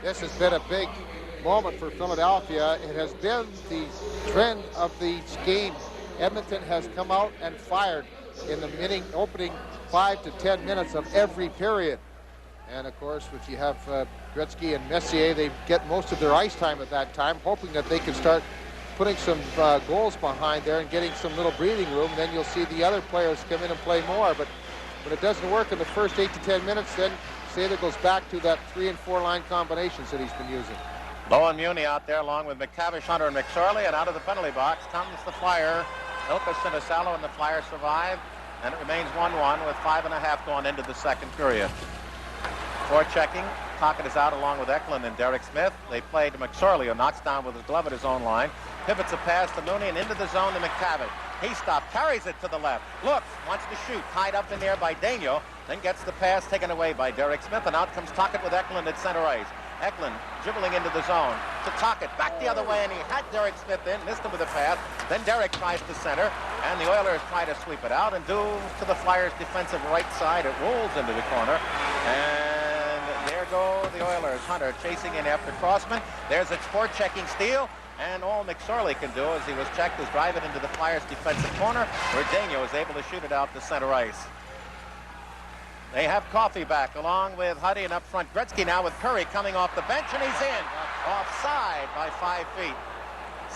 This has been a big moment for Philadelphia. It has been the trend of the game. Edmonton has come out and fired in the opening 5 to 10 minutes of every period. And of course, if you have Gretzky and Messier, they get most of their ice time at that time, hoping that they can start putting some goals behind there and getting some little breathing room. Then you'll see the other players come in and play more. But when it doesn't work in the first 8 to 10 minutes, then Sather goes back to that 3 and 4 line combinations that he's been using. Lowe and Muni out there along with McTavish, Hunter, and McSorley, and out of the penalty box comes the Flyer. Ilka Sinisalo, and the Flyers survive, and it remains 1-1 with 5.5 going into the second period. For checking, Tocchet is out along with Eklund and Derek Smith. They play to McSorley, who knocks down with his glove at his own line. Pivots a pass to Mooney and into the zone to McTavish. He stopped, carries it to the left, looks, wants to shoot, tied up in there by Daigneault, then gets the pass taken away by Derek Smith, and out comes Tocchet with Eklund at center ice. Eklund dribbling into the zone to Tocchet, back the other way, and he had Derek Smith in, missed him with a pass. Then Derek tries to center, and the Oilers try to sweep it out, and due to the Flyers' defensive right side, it rolls into the corner, and there go the Oilers. Hunter chasing in after Crossman. There's a sport-checking steal, and all McSorley can do, as he was checked, is drive it into the Flyers' defensive corner, where Daigneault is able to shoot it out to center ice. They have Coffey back along with Huddy, and up front Gretzky now with Curry coming off the bench, and he's in. Offside by 5 feet.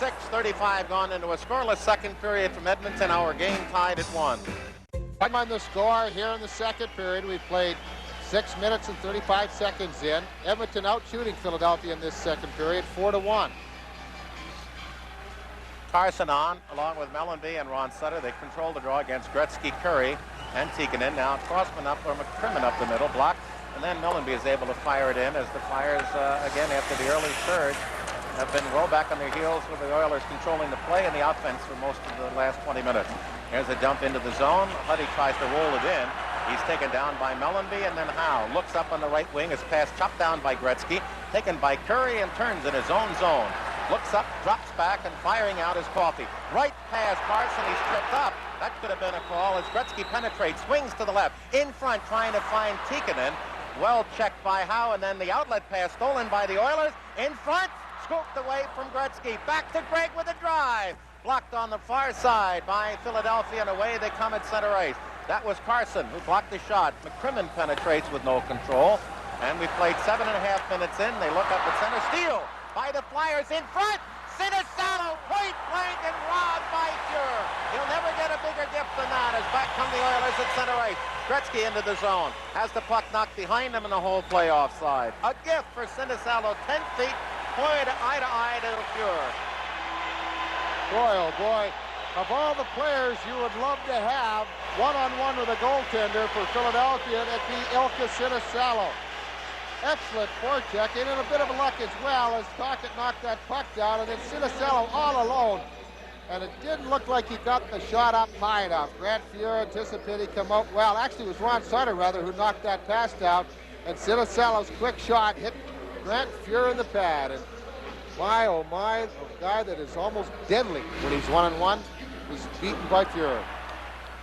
6:35 gone into a scoreless second period from Edmonton. Our game tied at 1. I'm on the score here in the second period. We've played 6 minutes and 35 seconds in. Edmonton out shooting Philadelphia in this second period, 4-1. Carson on, along with Mellanby and Ron Sutter. They control the draw against Gretzky, Curry, and Tikkanen. Now Crossman up, or McCrimmon up the middle, blocked, and then Mellanby is able to fire it in, as the Flyers, again, after the early surge, have been well back on their heels, with the Oilers controlling the play and the offense for most of the last 20 minutes. Here's a dump into the zone. Huddy tries to roll it in. He's taken down by Mellanby, and then Howe looks up on the right wing. His pass chopped down by Gretzky. taken by Curry and turns in his own zone. Looks up, drops back, and firing out is Coffey. Right past Carson, he's tripped up. That could have been a call as Gretzky penetrates, swings to the left, in front trying to find Tikkanen. Well checked by Howe, and then the outlet pass stolen by the Oilers. In front, scooped away from Gretzky. Back to Greg with a drive. Blocked on the far side by Philadelphia, and away they come at center ice. That was Carson who blocked the shot. McCrimmon penetrates with no control. And we played 7.5 minutes in. They look up at center. Steal by the Flyers in front. Sinisalo, point blank, and robbed by Fuhr. He'll never get a bigger gift than that as back come the Oilers at center ice. Gretzky into the zone. Has the puck knocked behind him in the whole playoff side. A gift for Sinisalo, 10 feet, point eye to eye to Fuhr. Boy, oh boy. Of all the players you would love to have one-on-one with a goaltender for Philadelphia, that'd be Ilkka Sinisalo. Excellent forecheck, and in a bit of luck as well as Tocchet knocked that puck down, and then Sinisalo all alone. And it didn't look like he got the shot up high enough. Grant Fuhr anticipated he'd come out well. Actually, it was Ron Sutter, rather, who knocked that pass down. And Sinisalo's quick shot hit Grant Fuhr in the pad. And my, oh my, a guy that is almost deadly when he's one-on-one, he's beaten by Fuhr.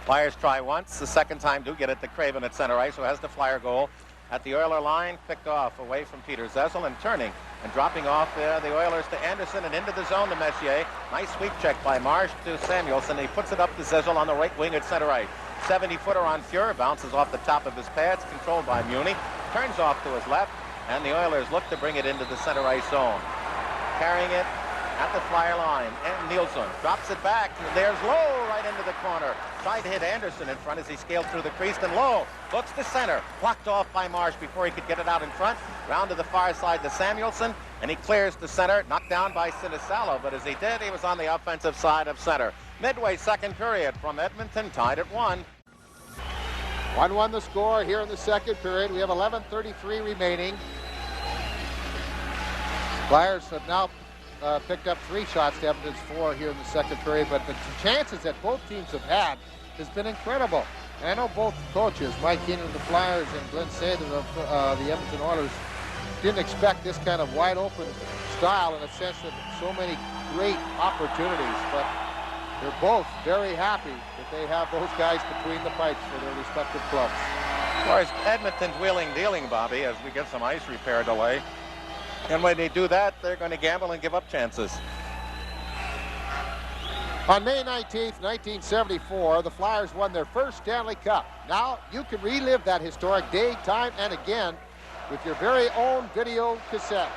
Flyers try once. The second time do get it to Craven at center ice, who has the Flyer goal. At the Oiler line, picked off away from Peter Zezel and turning and dropping off the Oilers to Anderson and into the zone to Messier. Nice sweep check by Marsh to Samuelson. He puts it up to Zezel on the right wing at center ice. 70-footer on Fuhr, bounces off the top of his pads, controlled by Muni. Turns off to his left, and the Oilers look to bring it into the center ice zone. Carrying it at the Flyer line, and Nielsen drops it back. There's Lowe right into the corner. Tried to hit Anderson in front as he scaled through the crease, and Lowe looks to center. Blocked off by Marsh before he could get it out in front. Round to the far side to Samuelson, and he clears to center. Knocked down by Sinisalo, but as he did, he was on the offensive side of center. Midway second period from Edmonton, tied at 1. 1-1 the score here in the second period. We have 11:33 remaining. Flyers have now picked up 3 shots to Edmonton's 4 here in the second period, but the chances that both teams have had has been incredible. And I know both coaches, Mike Keenan of the Flyers and Glenn Sather of the Edmonton Oilers, didn't expect this kind of wide open style in a sense of so many great opportunities, but they're both very happy that they have those guys between the pipes for their respective clubs. Of course, Edmonton's wheeling dealing, Bobby, as we get some ice repair delay. And when they do that, they're going to gamble and give up chances. On May 19th, 1974, the Flyers won their first Stanley Cup. Now you can relive that historic day, time, and again with your very own video cassette.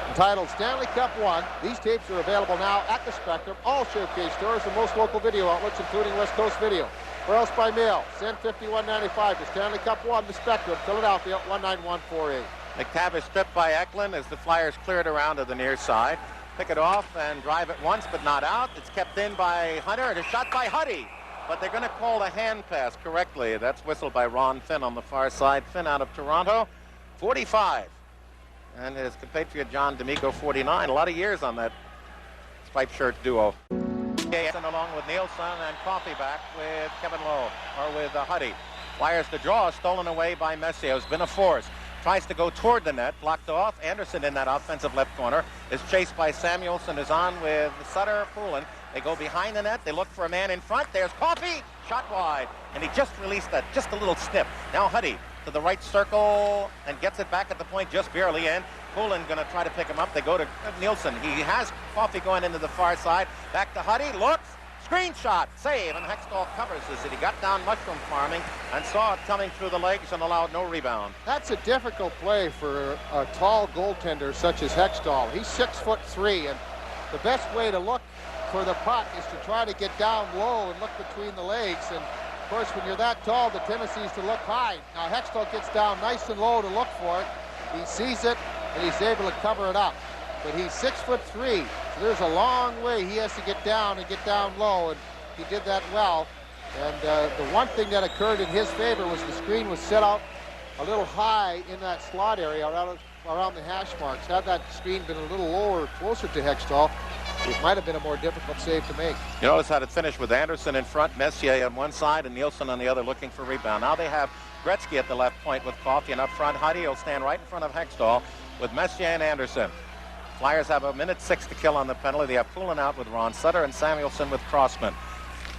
Entitled Stanley Cup 1, these tapes are available now at the Spectrum, all Showcase stores, and most local video outlets, including West Coast Video. Or else by mail, send $51.95 to Stanley Cup 1, the Spectrum, Philadelphia, 19148. McTavish stripped by Eklund as the Flyers cleared around to the near side. Pick it off and drive it once, but not out. It's kept in by Hunter, and a shot by Huddy. But they're going to call the hand pass correctly. That's whistled by Ron Finn on the far side. Finn out of Toronto, 45. And his compatriot John D'Amico, 49. A lot of years on that striped shirt duo. And along with Nielsen and Coffey back with Kevin Lowe, or with Huddy. Flyers to draw, stolen away by Messier, who's been a force. Tries to go toward the net, blocked off. Anderson in that offensive left corner is chased by Samuelson, is on with Sutter, Poulin. They go behind the net. They look for a man in front. There's Coffey, shot wide, and he just released that, just a little snip. Now Huddy to the right circle and gets it back at the point, just barely in. Poulin going to try to pick him up. They go to Nielsen. He has Coffey going into the far side. Back to Huddy, looks. Screen shot, save, and Hextall covers this. He got down mushroom farming and saw it coming through the legs and allowed no rebound. That's a difficult play for a tall goaltender such as Hextall. He's 6'3", and the best way to look for the puck is to try to get down low and look between the legs. And of course, when you're that tall, the tendency is to look high. Now Hextall gets down nice and low to look for it. He sees it, and he's able to cover it up. But he's 6'3", so there's a long way he has to get down and get down low, and he did that well. And the one thing that occurred in his favor was the screen was set out a little high in that slot area around the hash marks. Had that screen been a little lower, closer to Hextall, it might have been a more difficult save to make. You notice how it finished with Anderson in front, Messier on one side, and Nielsen on the other looking for rebound. Now they have Gretzky at the left point with Coffey, and up front, Huddy will stand right in front of Hextall. with Messier and Anderson. Flyers have 1:06 to kill on the penalty. They have Poulin out with Ron Sutter and Samuelson with Crossman.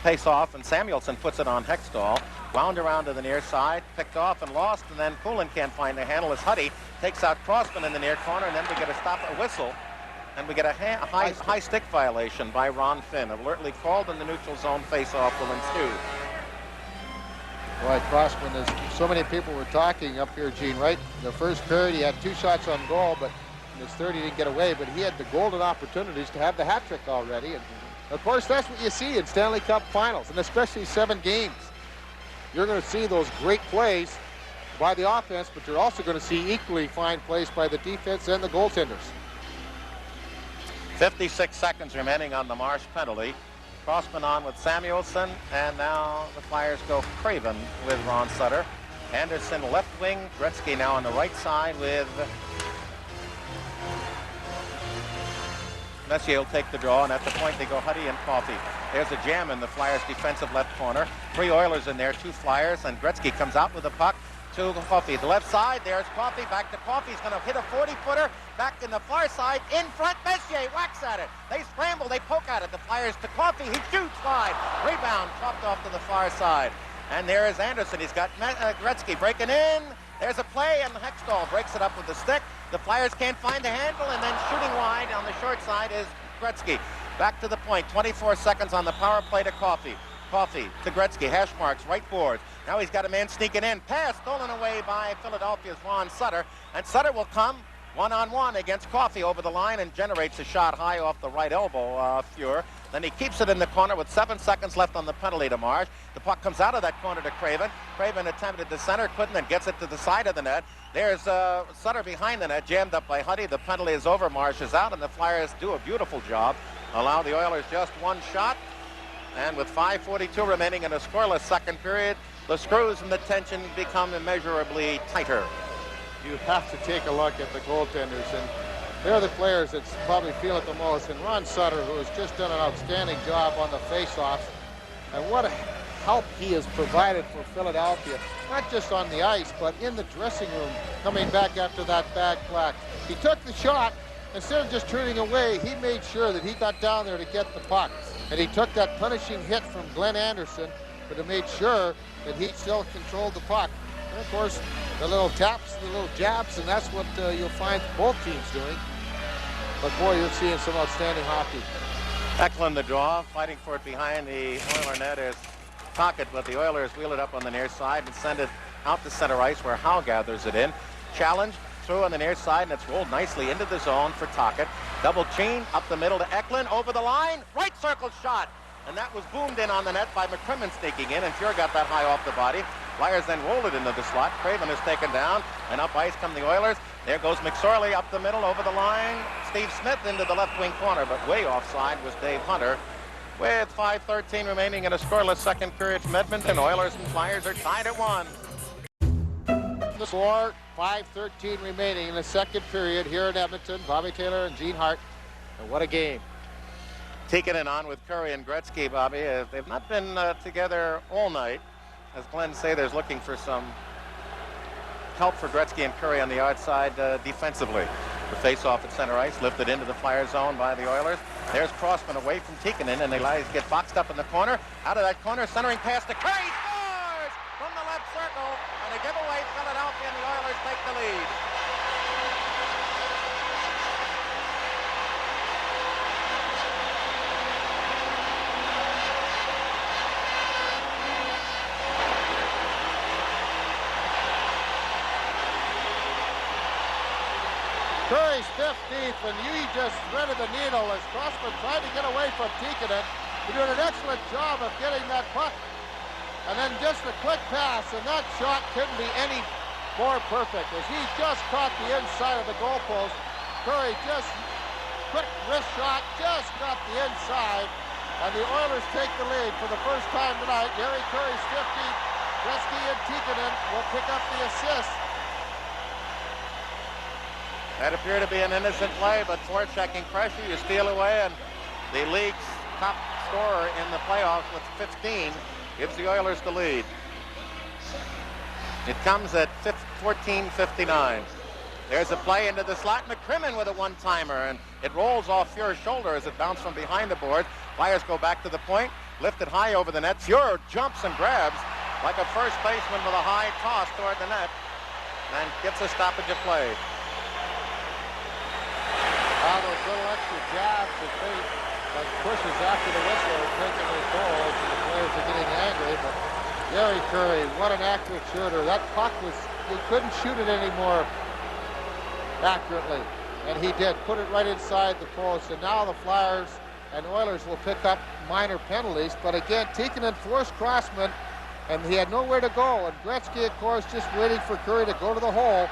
Face off, and Samuelson puts it on Hextall. Wound around to the near side, picked off and lost, and then Poulin can't find the handle as Huddy takes out Crossman in the near corner, and then we get a whistle, and we get a high stick violation by Ron Finn. Alertly called, in the neutral zone face-off will ensue. Boy, Crossman, as so many people were talking up here, Gene, right? In the first period, he had 2 shots on goal, but in his third, he didn't get away, but he had the golden opportunities to have the hat trick already. And of course, that's what you see in Stanley Cup finals, and especially 7 games. You're going to see those great plays by the offense, but you're also going to see equally fine plays by the defense and the goaltenders. 56 seconds remaining on the Marsh penalty. Crossman on with Samuelson, and now the Flyers go Craven with Ron Sutter. Anderson left wing, Gretzky now on the right side with Messier will take the draw, and at the point they go Huddy and Coffey. There's a jam in the Flyers' defensive left corner. 3 Oilers in there, 2 Flyers, and Gretzky comes out with the puck to Coffey. The left side, there's Coffey, back to Coffey. He's going to hit a 40-footer back in the far side. In front, Messier whacks at it. They scramble, they poke at it. The Flyers to Coffey. He shoots wide. Rebound, chopped off to the far side. And there is Anderson. He's got Gretzky breaking in. There's a play, and Hextall breaks it up with the stick. The Flyers can't find the handle, and then shooting wide on the short side is Gretzky. Back to the point, 24 seconds on the power play to Coffey. Coffey to Gretzky, hash marks, right board. Now he's got a man sneaking in. Pass stolen away by Philadelphia's Ron Sutter, and Sutter will come one-on-one against Coffey over the line and generates a shot high off the right elbow, Fuhr. Then he keeps it in the corner with 7 seconds left on the penalty to Marsh. The puck comes out of that corner to Craven. Craven attempted to center, couldn't, and gets it to the side of the net. There's Sutter behind the net, jammed up by Huddy. The penalty is over, Marsh is out, and the Flyers do a beautiful job. Allow the Oilers just 1 shot. And with 5:42 remaining in a scoreless second period, the screws and the tension become immeasurably tighter. You have to take a look at the goaltenders, and they're the players that probably feel it the most. And Ron Sutter, who has just done an outstanding job on the faceoffs, and what a help he has provided for Philadelphia, not just on the ice, but in the dressing room, coming back after that bad black. He took the shot. Instead of just turning away, he made sure that he got down there to get the puck. And he took that punishing hit from Glenn Anderson, but he made sure that he still controlled the puck. And of course, the little taps, the little jabs, and that's what you'll find both teams doing. But boy, you're seeing some outstanding hockey. Eklund the draw, fighting for it behind the Oiler net is Tocchet, but the Oilers wheel it up on the near side and send it out to center ice where Howe gathers it in. Challenge. Through on the near side, and it's rolled nicely into the zone for Tocchet. Double chain up the middle to Eklund, over the line, right circle shot. And that was boomed in on the net by McCrimmon sneaking in, and Fuhr got that high off the body. Flyers then rolled it into the slot. Craven is taken down, and up ice come the Oilers. There goes McSorley up the middle, over the line. Steve Smith into the left wing corner, but way offside was Dave Hunter. With 5:13 remaining in a scoreless second period from Edmonton, Oilers and Flyers are tied at 1. The score, 5:13 remaining in the second period here in Edmonton. Bobby Taylor and Gene Hart. And what a game. Tikkanen on with Curry and Gretzky, Bobby. They've not been together all night. As Glenn say, there's looking for some help for Gretzky and Curry on the outside defensively. The face-off at center ice, lifted into the Flyer zone by the Oilers. There's Crossman away from Tikkanen, and they get boxed up in the corner. Out of that corner, centering pass to Curry. Scores from the left circle. And a giveaway, Philadelphia, and the Oilers take the lead. Curry's 15th, and he just threaded the needle as Crossman tried to get away from Tikkanen. He did an excellent job of getting that puck. And then just a quick pass, and that shot couldn't be any more perfect as he just caught the inside of the goalpost. Curry just quick wrist shot, just got the inside, and the Oilers take the lead for the first time tonight. Gary Curry's 50, Gretzky and Tikkanen will pick up the assist. That appeared to be an innocent play, but forechecking pressure, you steal away, and the league's top scorer in the playoffs with 15 gives the Oilers the lead. It comes at 14:59. There's a play into the slot. McCrimmon with a one-timer, and it rolls off Fuhr's shoulder as it bounced from behind the board. Flyers go back to the point, lifted high over the net. Fuhr jumps and grabs like a first baseman with a high toss toward the net and gets a stoppage of play. Those little extra jabs that they pushes after the whistle are taking those goals, and the players are getting angry. But Gary Curry, what an accurate shooter. That puck was, you couldn't shoot it anymore accurately, and he did put it right inside the post. And now the Flyers and Oilers will pick up minor penalties, but again Tikkanen forced Crossman, and he had nowhere to go, and Gretzky of course just waiting for Curry to go to the hole,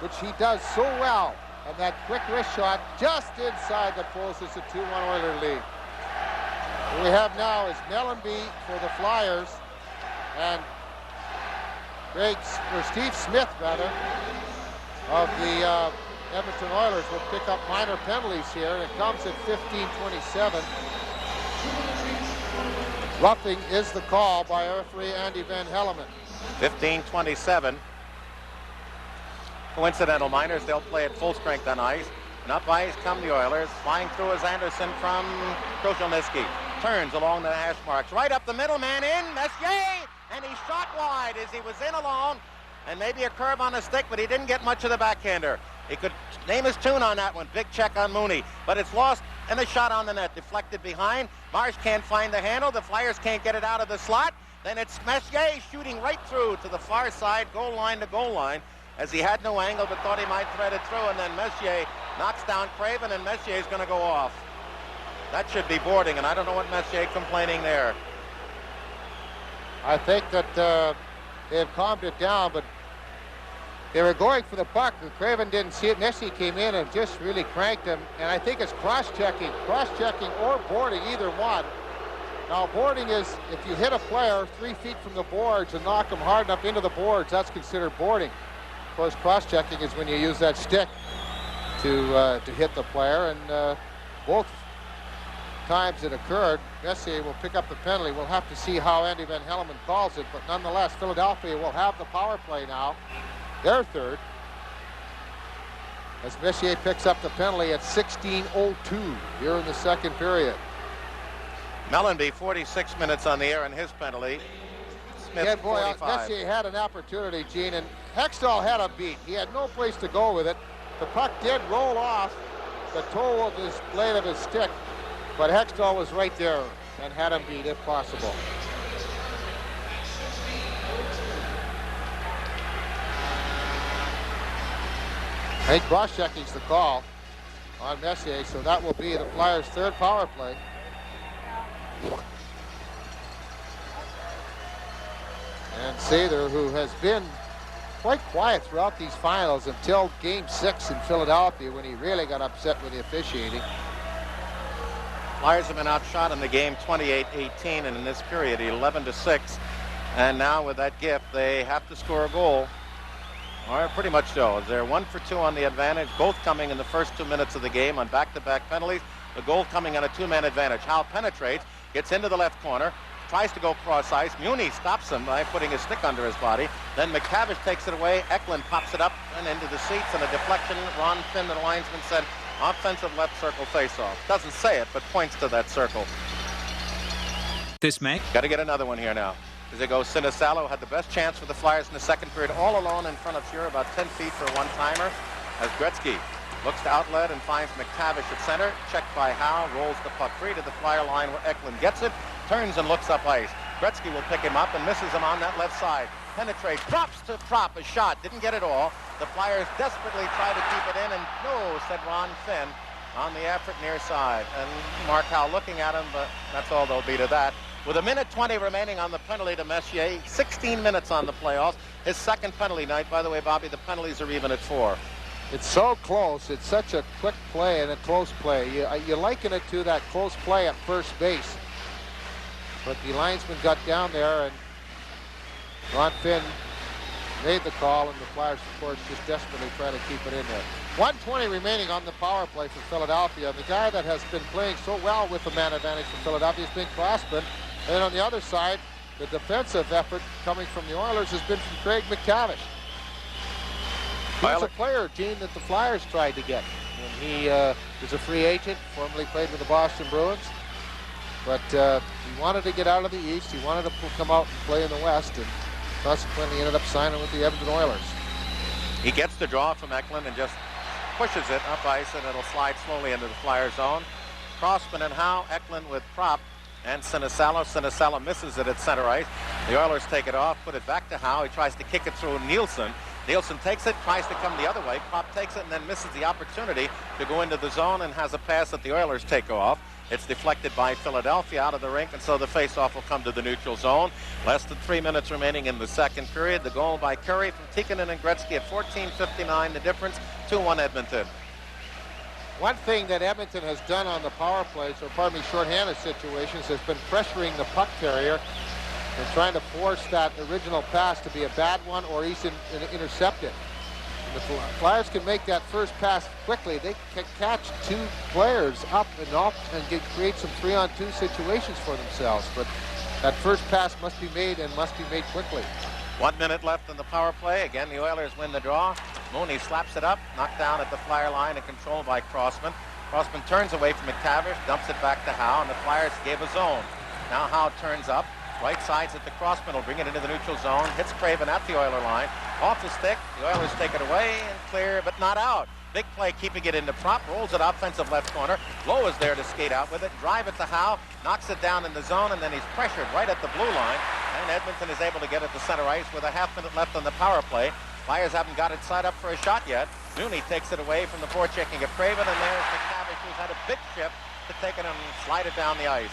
which he does so well, and that quick wrist shot just inside the post. It's a 2-1 Oiler lead. What we have now is Mellanby for the Flyers, and Steve Smith rather of the Edmonton Oilers will pick up minor penalties here, and it comes at 15:27. Roughing is the call by referee Andy Van Hellemond. 15:27. Coincidental minors, they'll play at full strength on ice. And up ice come the Oilers. Flying through is Anderson from Kroshelnyski. Turns along the hash marks. Right up the middle, man in, Messier! And he shot wide as he was in alone. And maybe a curve on a stick, but he didn't get much of the backhander. He could name his tune on that one. Big check on Mooney. But it's lost, and a shot on the net. Deflected behind. Marsh can't find the handle. The Flyers can't get it out of the slot. Then it's Messier shooting right through to the far side, goal line to goal line, as he had no angle but thought he might thread it through. And then Messier knocks down Craven, and Messier's going to go off. That should be boarding, and I don't know what Messier complaining there. I think that they've calmed it down, but they were going for the puck. Craven didn't see it. Messier came in and just really cranked him. And I think it's cross-checking or boarding, either one. Now, boarding is if you hit a player 3 feet from the boards and knock him hard enough into the boards, that's considered boarding. Of course, cross-checking is when you use that stick to hit the player. And both times it occurred, Messier will pick up the penalty. We'll have to see how Andy Van Hellemond calls it. But nonetheless, Philadelphia will have the power play now. Their third, as Messier picks up the penalty at 16:02 here in the second period. Mellanby 46 minutes on the air in his penalty. Smith, yeah, boy, 45. Messier had an opportunity, Gene, and Hextall had a beat. He had no place to go with it. The puck did roll off the toe of his blade of his stick, but Hextall was right there and had him beat if possible. I think cross-checking's the call on Messier, so that will be the Flyers' third power play. And Sather, who has been quite quiet throughout these finals until Game 6 in Philadelphia when he really got upset with the officiating. Flyers have been outshot in the game 28-18, and in this period 11-6. And now with that gift, they have to score a goal. All right, pretty much so. They're 1 for 2 on the advantage, both coming in the first 2 minutes of the game on back-to-back penalties. The goal coming on a 2-man advantage. Howe penetrates, gets into the left corner, tries to go cross ice. Muni stops him by putting his stick under his body. Then McTavish takes it away. Eklund pops it up and into the seats, and a deflection. Ron Finn, the linesman, said offensive left circle faceoff. Doesn't say it, but points to that circle. This May. Got to get another one here now. As they go, Sinisalo had the best chance for the Flyers in the second period, all alone in front of Fuhr, about 10 feet for a one-timer, as Gretzky looks to outlet and finds McTavish at center. Checked by Howe, rolls the puck free to the Flyer line where Eklund gets it, turns and looks up ice. Gretzky will pick him up and misses him on that left side. Penetrates, drops to Prop, a shot, didn't get it all. The Flyers desperately try to keep it in, and no, said Ron Finn on the effort near side. And Mark Howe looking at him, but that's all there'll be to that. With 1:20 remaining on the penalty to Messier, 16 minutes on the playoffs. His second penalty night. By the way, Bobby, the penalties are even at 4. It's so close. It's such a quick play and a close play. You liken it to that close play at first base. But the linesman got down there, and Ron Finn made the call, and the Flyers, of course, just desperately try to keep it in there. 1:20 remaining on the power play for Philadelphia. The guy that has been playing so well with the man advantage for Philadelphia has been Crossman. And then on the other side, the defensive effort coming from the Oilers has been from Craig McTavish. He's a player, Gene, that the Flyers tried to get when he was a free agent, formerly played with the Boston Bruins. But he wanted to get out of the East. He wanted to come out and play in the West, and consequently ended up signing with the Edmonton Oilers. He gets the draw from Eklund and just pushes it up ice, and it'll slide slowly into the Flyer zone. Crossman and Howe, Eklund with Prop, and Sinisalo. Sinisalo misses it at center ice. The Oilers take it off, put it back to Howe. He tries to kick it through Nielsen. Nielsen takes it, tries to come the other way. Prop takes it and then misses the opportunity to go into the zone and has a pass that the Oilers take off. It's deflected by Philadelphia out of the rink, and so the faceoff will come to the neutral zone. Less than 3 minutes remaining in the second period. The goal by Curry from Tikkanen and Gretzky at 14:59. The difference, 2-1 Edmonton. One thing that Edmonton has done on the power plays, or pardon me, shorthanded situations, has been pressuring the puck carrier and trying to force that original pass to be a bad one or even intercept it. The Flyers can make that first pass quickly. They can catch two players up and off and create some 3-on-2 situations for themselves. But that first pass must be made, and must be made quickly. 1 minute left in the power play. Again, the Oilers win the draw. Mooney slaps it up, knocked down at the Flyer line and controlled by Crossman. Crossman turns away from McTavish, dumps it back to Howe, and the Flyers gave a zone. Now Howe turns up. Right sides at the Crossman, will bring it into the neutral zone. Hits Craven at the Oiler line. Off the stick. The Oilers take it away and clear, but not out. Big play, keeping it into Prop. Rolls it offensive left corner. Lowe is there to skate out with it. Drive it to Howe. Knocks it down in the zone, and then he's pressured right at the blue line. And Edmonton is able to get it to center ice with a half-minute left on the power play. Flyers haven't got it side up for a shot yet. Mooney takes it away from the forechecking of Craven, and there's McTavish, who's had a big shift to take it and slide it down the ice.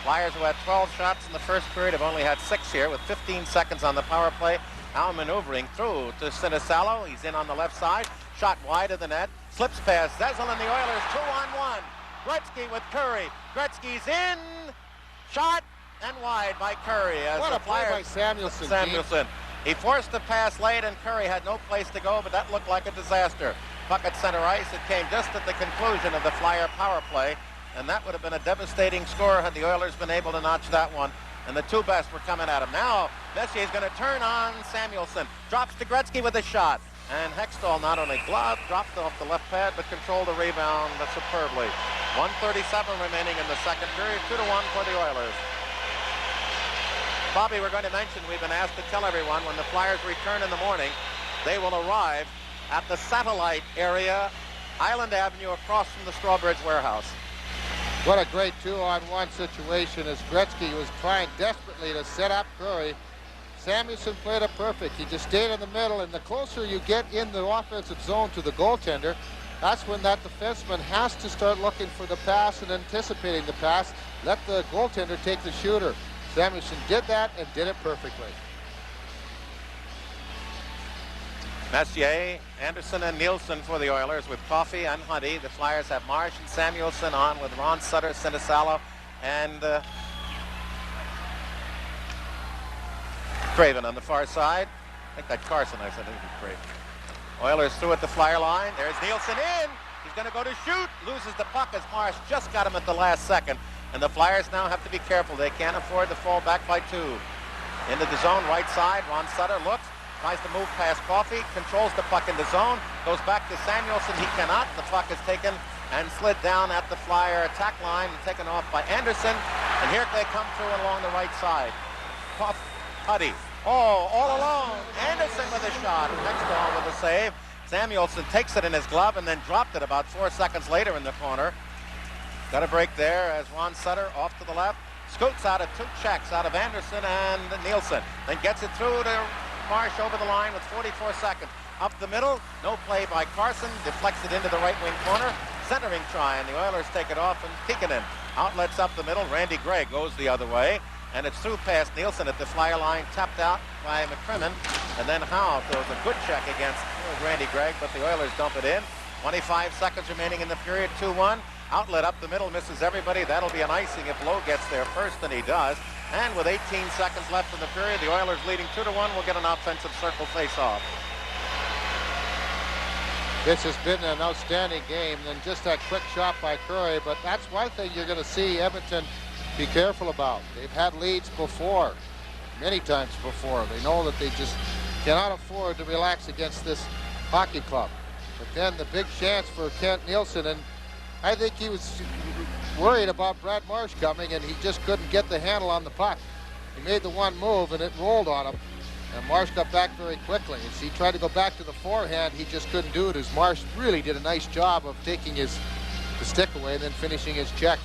Flyers, who had 12 shots in the first period, have only had 6 here with 15 seconds on the power play. Now maneuvering through to Sinisalo. He's in on the left side. Shot wide of the net. Slips past Zezel and the Oilers 2-on-1. Gretzky with Curry. Gretzky's in. Shot and wide by Curry. What a play by Samuelson. He forced the pass late, and Curry had no place to go, but that looked like a disaster. Puck at center ice. It came just at the conclusion of the Flyer power play. And that would have been a devastating score had the Oilers been able to notch that one. And the two best were coming at him. Now, Messier's going to turn on Samuelson. Drops to Gretzky with a shot. And Hextall not only gloved, dropped off the left pad, but controlled the rebound superbly. 1:37 remaining in the second period. 2-1 for the Oilers. Bobby, we're going to mention, we've been asked to tell everyone when the Flyers return in the morning, they will arrive at the satellite area, Island Avenue, across from the Strawbridge warehouse. What a great 2-on-1 situation as Gretzky was trying desperately to set up Curry. Samuelson played it perfect. He just stayed in the middle, and the closer you get in the offensive zone to the goaltender, that's when that defenseman has to start looking for the pass and anticipating the pass. Let the goaltender take the shooter. Samuelson did that and did it perfectly. Messier, Anderson, and Nielsen for the Oilers with Coffey and Hunty. The Flyers have Marsh and Samuelson on with Ron Sutter, Sinisalo, and Craven on the far side. I think that Carson, I said, it would be Craven. Oilers through at the Flyer line. There's Nielsen in. He's going to go to shoot. Loses the puck as Marsh just got him at the last second. And the Flyers now have to be careful. They can't afford to fall back by 2. Into the zone, right side. Ron Sutter looks. Tries to move past Coffey, controls the puck in the zone, goes back to Samuelson. He cannot. The puck is taken and slid down at the Flyer attack line and taken off by Anderson. And here they come through along the right side. Huddy. Oh, all alone. Anderson with a shot. Next ball with a save. Samuelson takes it in his glove and then dropped it about 4 seconds later in the corner. Got a break there as Ron Sutter off to the left. Scoots out of 2 checks out of Anderson and Nielsen. Then gets it through to Marsh over the line with 44 seconds. Up the middle, no play by Carson. Deflects it into the right wing corner. Centering try, and the Oilers take it off, and Tikkanen outlets up the middle. Randy Gregg goes the other way, and it's through past Nielsen at the Flyer line, tapped out by McCrimmon. And then Howe throws a good check against Randy Gregg, but the Oilers dump it in. 25 seconds remaining in the period, 2-1. Outlet up the middle, misses everybody. That'll be an icing if Lowe gets there first, and he does. And with 18 seconds left in the period, the Oilers leading 2-1 will get an offensive circle face-off. This has been an outstanding game, and just that quick shot by Curry, but that's one thing you're going to see Edmonton be careful about. They've had leads before, many times before. They know that they just cannot afford to relax against this Hockey Club. But then the big chance for Kent Nielsen, and I think he was worried about Brad Marsh coming, and he just couldn't get the handle on the puck. He made the one move, and it rolled on him. And Marsh got back very quickly. As he tried to go back to the forehand, he just couldn't do it, as Marsh really did a nice job of taking the stick away and then finishing his check.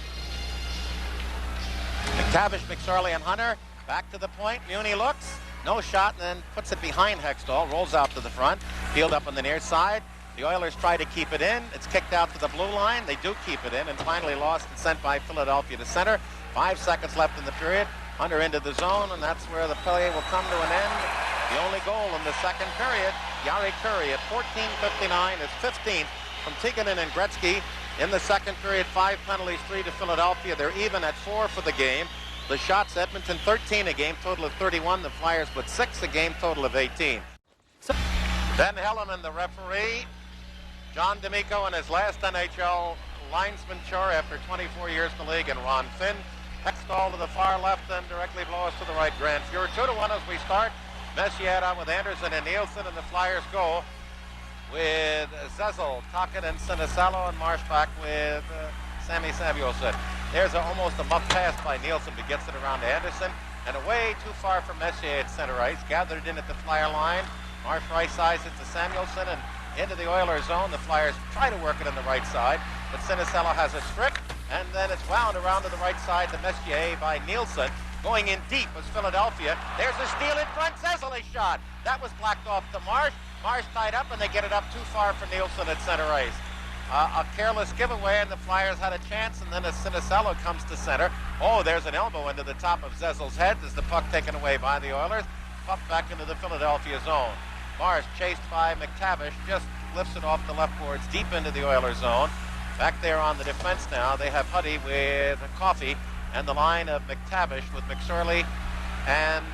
McTavish, McSorley, and Hunter back to the point. Muni looks, no shot, and then puts it behind Hextall, rolls out to the front, field up on the near side. The Oilers try to keep it in. It's kicked out to the blue line. They do keep it in, and finally lost and sent by Philadelphia to center. 5 seconds left in the period. Hunter into the zone, and that's where the play will come to an end. The only goal in the second period, Jari Kurri at 14:59 is 15th from Tikkanen and Gretzky. In the second period, 5 penalties, 3 to Philadelphia. They're even at 4 for the game. The shots, Edmonton 13, a game total of 31. The Flyers with 6, a game total of 18. Ben Helleman, the referee. John D'Amico in his last NHL linesman chore after 24 years in the league, and Ron Finn. Hextall to the far left and directly blows to the right. Grand Fuhrer 2-1 as we start. Messier on with Anderson and Nielsen, and the Flyers go with Zezel, Tocchet, and Sinisalo, and Marsh back with Sammy Samuelson. There's almost a muff pass by Nielsen, but gets it around to Anderson, and away too far from Messier at center ice. Gathered in at the Flyer line. Marsh right sides it to Samuelson and into the Oilers zone. The Flyers try to work it on the right side, but Sinisalo has a strip, and then it's wound around to the right side to Messier by Nielsen. Going in deep was Philadelphia. There's a steal in front. Zezel shot. That was blocked off to Marsh. Marsh tied up, and they get it up too far for Nielsen at center ice. A careless giveaway, and the Flyers had a chance, and then as Sinisalo comes to center. Oh, there's an elbow into the top of Zezel's head as the puck taken away by the Oilers. Pumped back into the Philadelphia zone. Marsh, chased by McTavish, just lifts it off the left boards deep into the Oilers zone. Back there on the defense now, they have Huddy with Coffey and the line of McTavish with McSorley and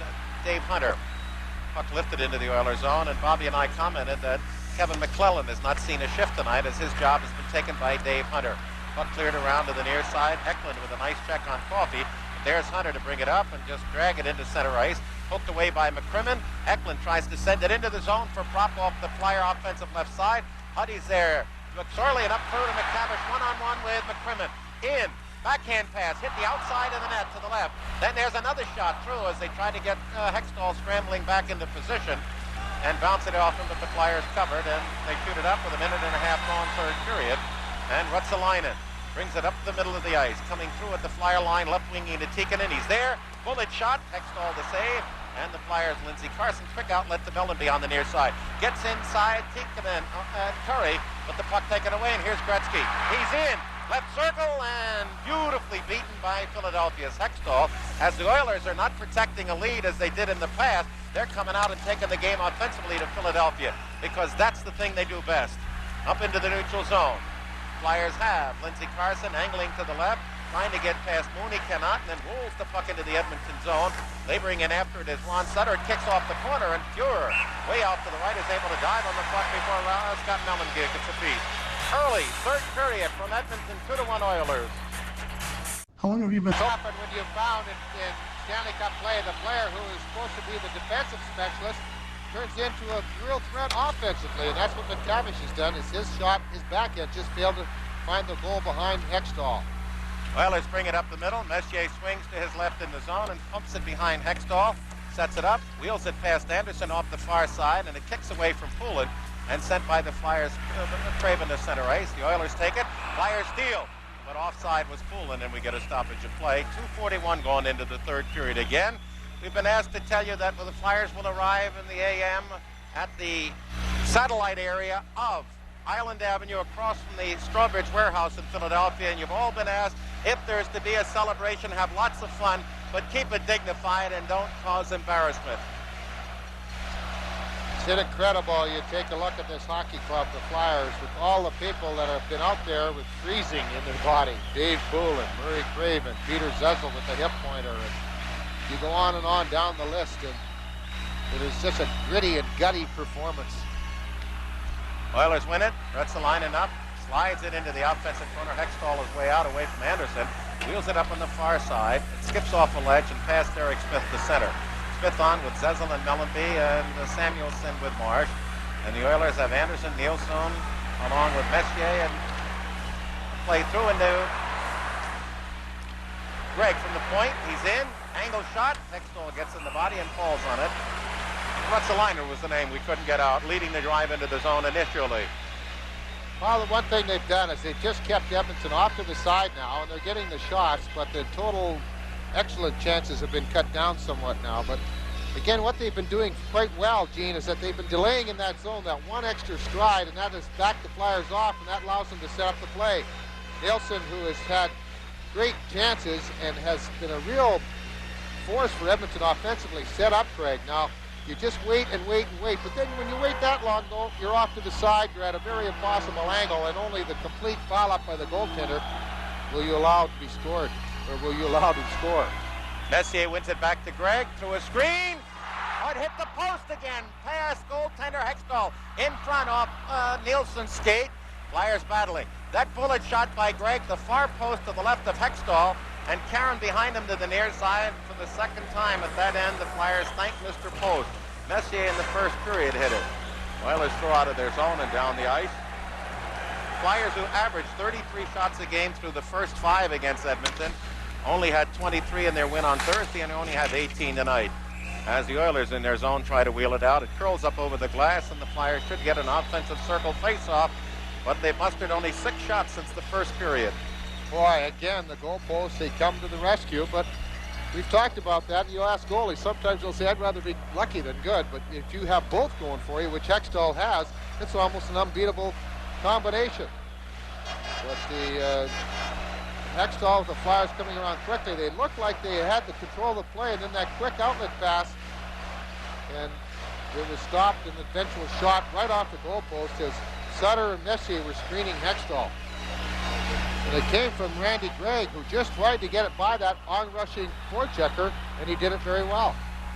Dave Hunter. Puck lifted into the Oilers zone, and Bobby and I commented that Kevin McClellan has not seen a shift tonight as his job has been taken by Dave Hunter. Puck cleared around to the near side. Eklund with a nice check on Coffey. There's Hunter to bring it up and just drag it into center ice. Poked away by McCrimmon. Eklund tries to send it into the zone for prop off the Flyer offensive left side. Huddy's there. McSorley and up through to McTavish. One-on-one with McCrimmon. In. Backhand pass. Hit the outside of the net to the left. Then there's another shot through as they try to get Hextall scrambling back into position and bounce it off him, but the Flyers covered, and they shoot it up with a minute and a half long third period. And Ruotsalainen brings it up the middle of the ice. Coming through at the Flyer line, left winging to Tikkanen. He's there. Bullet shot. Hextall to save. And the Flyers, Lindsey Carson, quick outlet to Mellanby on the near side. Gets inside Tikkanen and Curry, but the puck taken away, and here's Gretzky. He's in. Left circle, and beautifully beaten by Philadelphia's Hextall. As the Oilers are not protecting a lead as they did in the past, they're coming out and taking the game offensively to Philadelphia, because that's the thing they do best. Up into the neutral zone. Flyers have Lindsey Carson angling to the left, trying to get past Mooney, cannot, and then rolls the puck into the Edmonton zone. They bring in after it as Ron Sutter kicks off the corner, and Fuhrer, way out to the right, is able to dive on the puck before Scott Mellanby gets a beat. Early third period from Edmonton, 2-1 Oilers. How long have you been? So often when you found in Stanley Cup play, the player who is supposed to be the defensive specialist turns into a real threat offensively, and that's what McTavish has done. Is his shot, his backhand, just failed to find the goal behind Hextall. Oilers bring it up the middle. Messier swings to his left in the zone and pumps it behind Hextall. Sets it up, wheels it past Anderson off the far side, and it kicks away from Poulin and sent by the Flyers, Craven to center ice. The Oilers take it. Flyers steal, but offside was Poulin, and we get a stoppage of play. 2:41 going into the third period again. We've been asked to tell you that the Flyers will arrive in the AM at the satellite area of Island Avenue across from the Strawbridge Warehouse in Philadelphia, and you've all been asked if there's to be a celebration, have lots of fun, but keep it dignified and don't cause embarrassment. It's incredible. You take a look at this hockey club, the Flyers, with all the people that have been out there with freezing in their body. Dave Poulin, Murray Craven, Peter Zezel with the hip pointer, and you go on and on down the list, and it is just a gritty and gutty performance. Oilers win it. Ruotsalainen up, slides it into the offensive corner. Hextall is way out, away from Anderson. Wheels it up on the far side. It skips off a ledge and past Eric Smith to center. Smith on with Zezel and Mellanby and Samuelson with Marsh. And the Oilers have Anderson, Nielsen, along with Messier, and play through into Gregg from the point. He's in. Angle shot. Hextall gets in the body and falls on it. Rutzelainer was the name we couldn't get out, leading the drive into the zone initially. Well, the one thing they've done is they've just kept Edmonton off to the side now, and they're getting the shots, but the total excellent chances have been cut down somewhat now. But again, what they've been doing quite well, Gene, is that they've been delaying in that zone that one extra stride, and that has backed the Flyers off, and that allows them to set up the play. Nielsen, who has had great chances and has been a real force for Edmonton offensively, set up Craig. Now, you just wait and wait and wait, but then when you wait that long, though, you're off to the side, you're at a very impossible angle, and only the complete foul-up by the goaltender will you allow to be scored, or will you allow to score. Messier wins it back to Gregg, through a screen. Oh, it hit the post again. Pass, goaltender Hextall in front of Nielsen's skate. Flyers battling. That bullet shot by Gregg, the far post to the left of Hextall, and Karen behind him to the near side for the second time at that end. The Flyers thank Mr. Post. Messier in the first period hit it. Oilers throw out of their zone and down the ice. Flyers, who averaged 33 shots a game through the first 5 against Edmonton, only had 23 in their win on Thursday and only have 18 tonight. As the Oilers in their zone try to wheel it out, it curls up over the glass, and the Flyers should get an offensive circle face-off, but they've mustered only 6 shots since the first period. Boy, again, the goalposts, they come to the rescue, but we've talked about that. You ask goalies, sometimes they'll say, I'd rather be lucky than good, but if you have both going for you, which Hextall has, it's almost an unbeatable combination. But the Hextall with the Flyers coming around quickly, they looked like they had the control of the play, and then that quick outlet pass, and it was stopped, and the eventual shot right off the goalpost as Sutter and Messier were screening Hextall. And it came from Randy Gregg, who just tried to get it by that on-rushing forechecker, and he did it very well.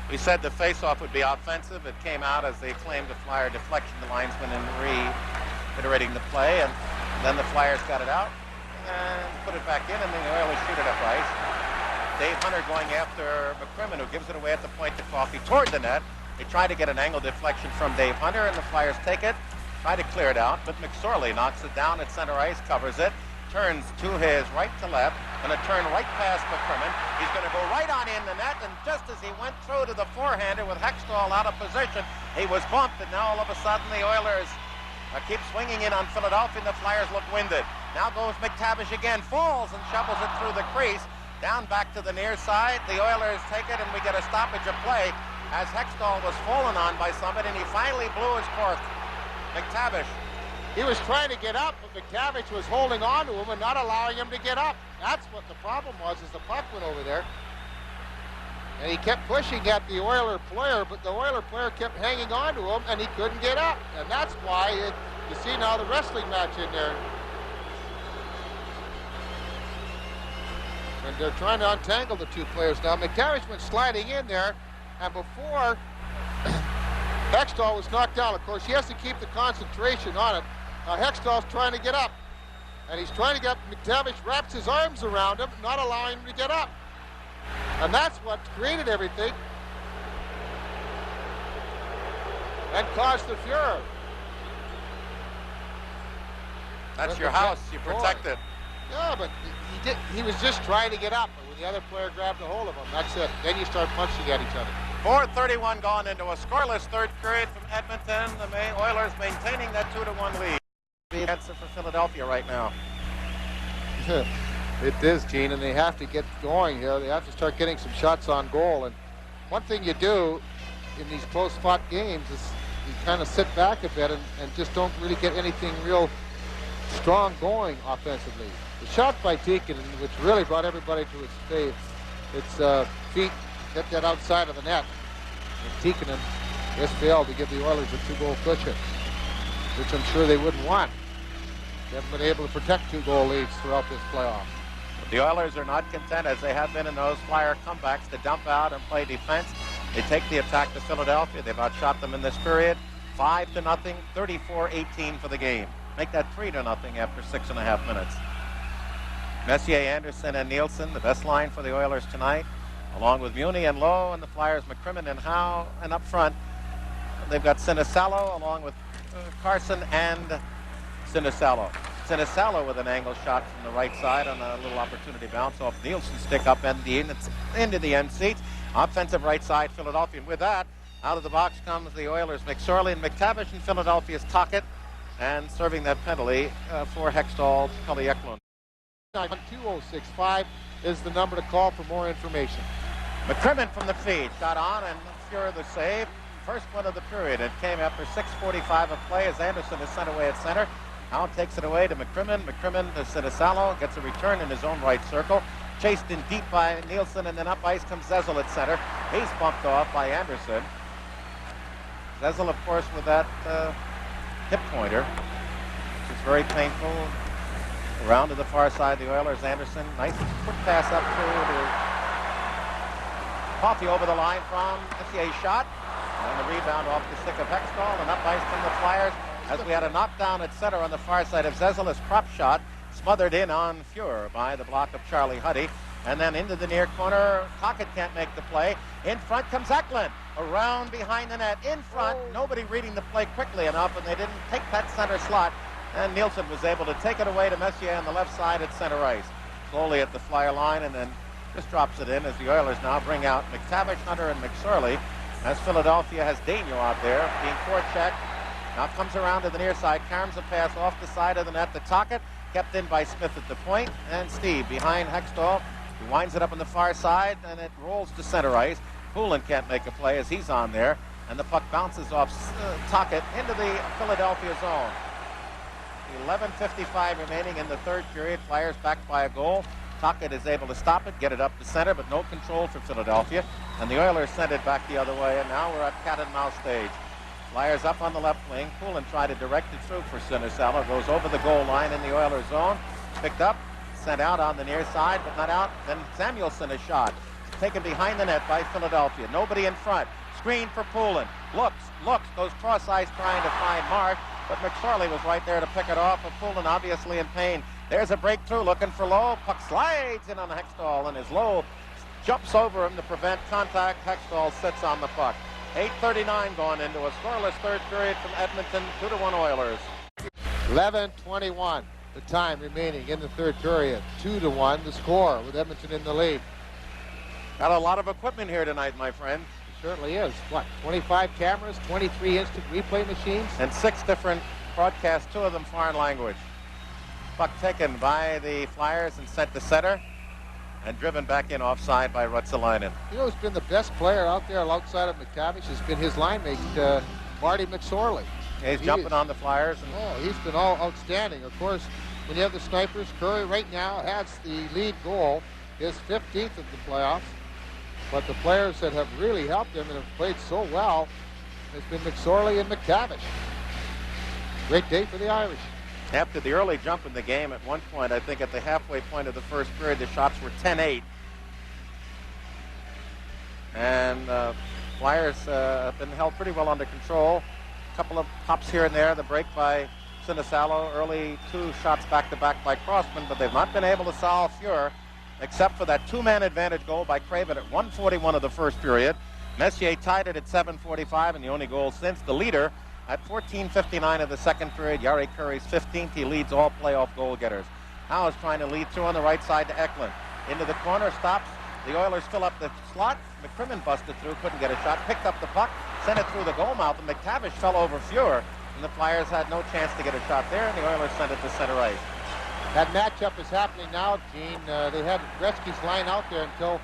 We said the face-off would be offensive. It came out as they claimed a Flyer deflection, the linesman, and reiterating the play, and then the Flyers got it out and put it back in, and then the Oilers shoot it up ice. Dave Hunter going after McCrimmon, who gives it away at the point to Coffey toward the net. They try to get an angle deflection from Dave Hunter, and the Flyers take it, try to clear it out, but McSorley knocks it down at center ice, covers it, turns to his right to left, going to turn right past McCrimmon. He's going to go right on in the net, and just as he went through to the forehander with Hextall out of position, he was bumped, and now all of a sudden the Oilers keep swinging in on Philadelphia, and the Flyers look winded. Now goes McTavish again, falls and shovels it through the crease, down back to the near side. The Oilers take it, and we get a stoppage of play as Hextall was fallen on by somebody, and he finally blew his cork. McTavish. He was trying to get up, but McTavish was holding on to him and not allowing him to get up. That's what the problem was, is the puck went over there. And he kept pushing at the Oiler player, but the Oiler player kept hanging on to him, and he couldn't get up. And that's why you see now the wrestling match in there. And they're trying to untangle the two players now. McTavish went sliding in there, and before Hextall was knocked down, of course, he has to keep the concentration on it. Now Hextall's trying to get up, and he's trying to get McTavish wraps his arms around him, not allowing him to get up. And that's what created everything and caused the furor. That's your house, you protect it. Yeah, but he was just trying to get up, but when the other player grabbed a hold of him, that's it. Then you start punching at each other. 4:31 gone into a scoreless third period from Edmonton. The Oilers maintaining that 2-1 lead. The answer for Philadelphia right now. It is, Gene, and they have to get going here. They have to start getting some shots on goal. And one thing you do in these close-fought games is you kind of sit back a bit and just don't really get anything real strong going offensively. The shot by Tikkanen, which really brought everybody to its feet, hit that outside of the net. And Tikkanen just failed to give the Oilers a 2-goal cushion, which I'm sure they wouldn't want. They haven't been able to protect 2-goal leads throughout this playoff. The Oilers are not content, as they have been in those Flyer comebacks, to dump out and play defense. They take the attack to Philadelphia. They've outshot them in this period. 5-0, 34-18 for the game. Make that 3-0 after 6.5 minutes. Messier, Anderson, and Nielsen, the best line for the Oilers tonight, along with Muni and Lowe, and the Flyers, McCrimmon and Howe, and up front, they've got Sinisalo along with Carson and Sinisalo. Sinisalo with an angle shot from the right side on a little opportunity bounce off Nielsen's stick up into the end seats. Offensive right side, Philadelphia. And with that, out of the box comes the Oilers' McSorley and McTavish, and Philadelphia's Tocchet, and serving that penalty for Hextall, Cully Eklund. 2065 is the number to call for more information. McCrimmon from the feed, shot on, and Fuhrer the save. First one of the period. It came after 6:45 of play as Anderson is sent away at center. Now takes it away to McCrimmon. McCrimmon to Sinisalo, gets a return in his own right circle. Chased in deep by Nielsen, and then up ice comes Zezel at center. He's bumped off by Anderson. Zezel, of course, with that hip pointer, which is very painful. Around to the far side, the Oilers. Anderson, nice quick pass up to Coffey over the line from Messier's shot. And the rebound off the stick of Hextall, and up ice from the Flyers as we had a knockdown at center on the far side of Zezel. His prop shot smothered in on Fuhrer by the block of Charlie Huddy. And then into the near corner, Tocchet can't make the play. In front comes Eklund. Around behind the net, in front. Nobody reading the play quickly enough, and they didn't take that center slot. And Nielsen was able to take it away to Messier on the left side at center ice. Slowly at the Flyer line, and then just drops it in as the Oilers now bring out McTavish, Hunter, and McSorley. As Philadelphia has Daigneault out there being forechecked. Now comes around to the near side, carries a pass off the side of the net to Tocchet, kept in by Smith at the point, and Steve behind Hextall. He winds it up on the far side, and it rolls to center ice. Poulin can't make a play as he's on there, and the puck bounces off Tocchet into the Philadelphia zone. 11:55 remaining in the third period. Flyers back by a goal. Tocchet is able to stop it, get it up the center, but no control for Philadelphia. And the Oilers send it back the other way, and now we're at cat and mouse stage. Flyers up on the left wing. Poulin tried to direct it through for Sinisalo. Goes over the goal line in the Oilers zone. Picked up, sent out on the near side, but not out. Then Samuelson is shot. Taken behind the net by Philadelphia. Nobody in front. Screen for Poulin. Looks, goes cross ice trying to find Mark, but McSorley was right there to pick it off, but Poulin obviously in pain. There's a breakthrough, looking for Lowe. Puck slides in on Hextall, and as Lowe jumps over him to prevent contact, Hextall sits on the puck. 8:39 going into a scoreless third period from Edmonton, 2-1 Oilers. 11:21, the time remaining in the third period. 2-1, the score with Edmonton in the lead. Got a lot of equipment here tonight, my friend. It certainly is. What, 25 cameras, 23 instant replay machines? And 6 different broadcasts, 2 of them foreign language. Puck taken by the Flyers and sent to center, and driven back in offside by Ruotsalainen. You know who's been the best player out there outside of McTavish has been his line mate, Marty McSorley. Yeah, he's jumping on the Flyers. And he's been all outstanding. Of course, when you have the snipers, Curry right now has the lead goal, his 15th of the playoffs. But the players that have really helped him and have played so well has been McSorley and McTavish. Great day for the Irish. After the early jump in the game, at one point, I think at the halfway point of the first period, the shots were 10-8. And Flyers have been held pretty well under control. A couple of pops here and there. The break by Sinisalo. Early 2 shots back-to-back by Crossman, but they've not been able to solve Fuhrer, except for that 2-man advantage goal by Craven at 1:41 of the first period. Messier tied it at 7:45, and the only goal since. The leader at 14:59 of the second period, Jari Kurri's 15th. He leads all playoff goal getters. Howe is trying to lead through on the right side to Eklund. Into the corner, stops. The Oilers fill up the slot. McCrimmon busted through, couldn't get a shot. Picked up the puck, sent it through the goal mouth, and McTavish fell over Fuhrer. And the Flyers had no chance to get a shot there, and the Oilers sent it to center ice. That matchup is happening now, Gene. They had Gretzky's line out there until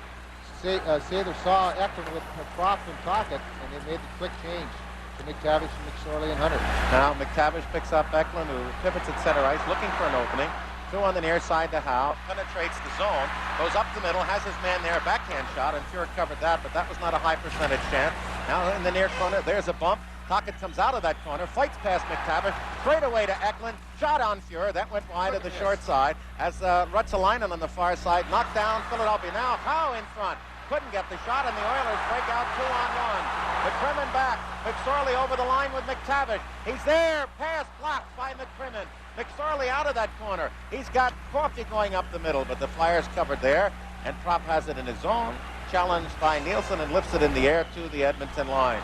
Sather saw Eklund with Propp and Tocchet, and they made the quick change to McTavish and McSorley and Hunter. Now McTavish picks up Eklund, who pivots at center ice, looking for an opening. Through on the near side to Howe, penetrates the zone, goes up the middle, has his man there, a backhand shot, and Fuhrer covered that, but that was not a high percentage chance. Now in the near corner, there's a bump. Tocchet comes out of that corner, fights past McTavish, straight away to Eklund, shot on Fuhrer. That went wide of the short side as Ruotsalainen on the far side knocked down Philadelphia. Now Howe in front, couldn't get the shot, and the Oilers break out 2-on-1. McCrimmon back, McSorley over the line with McTavish. He's there, pass blocked by McCrimmon. McSorley out of that corner. He's got Coffey going up the middle, but the Flyers covered there, and Propp has it in his zone, challenged by Nielsen, and lifts it in the air to the Edmonton line.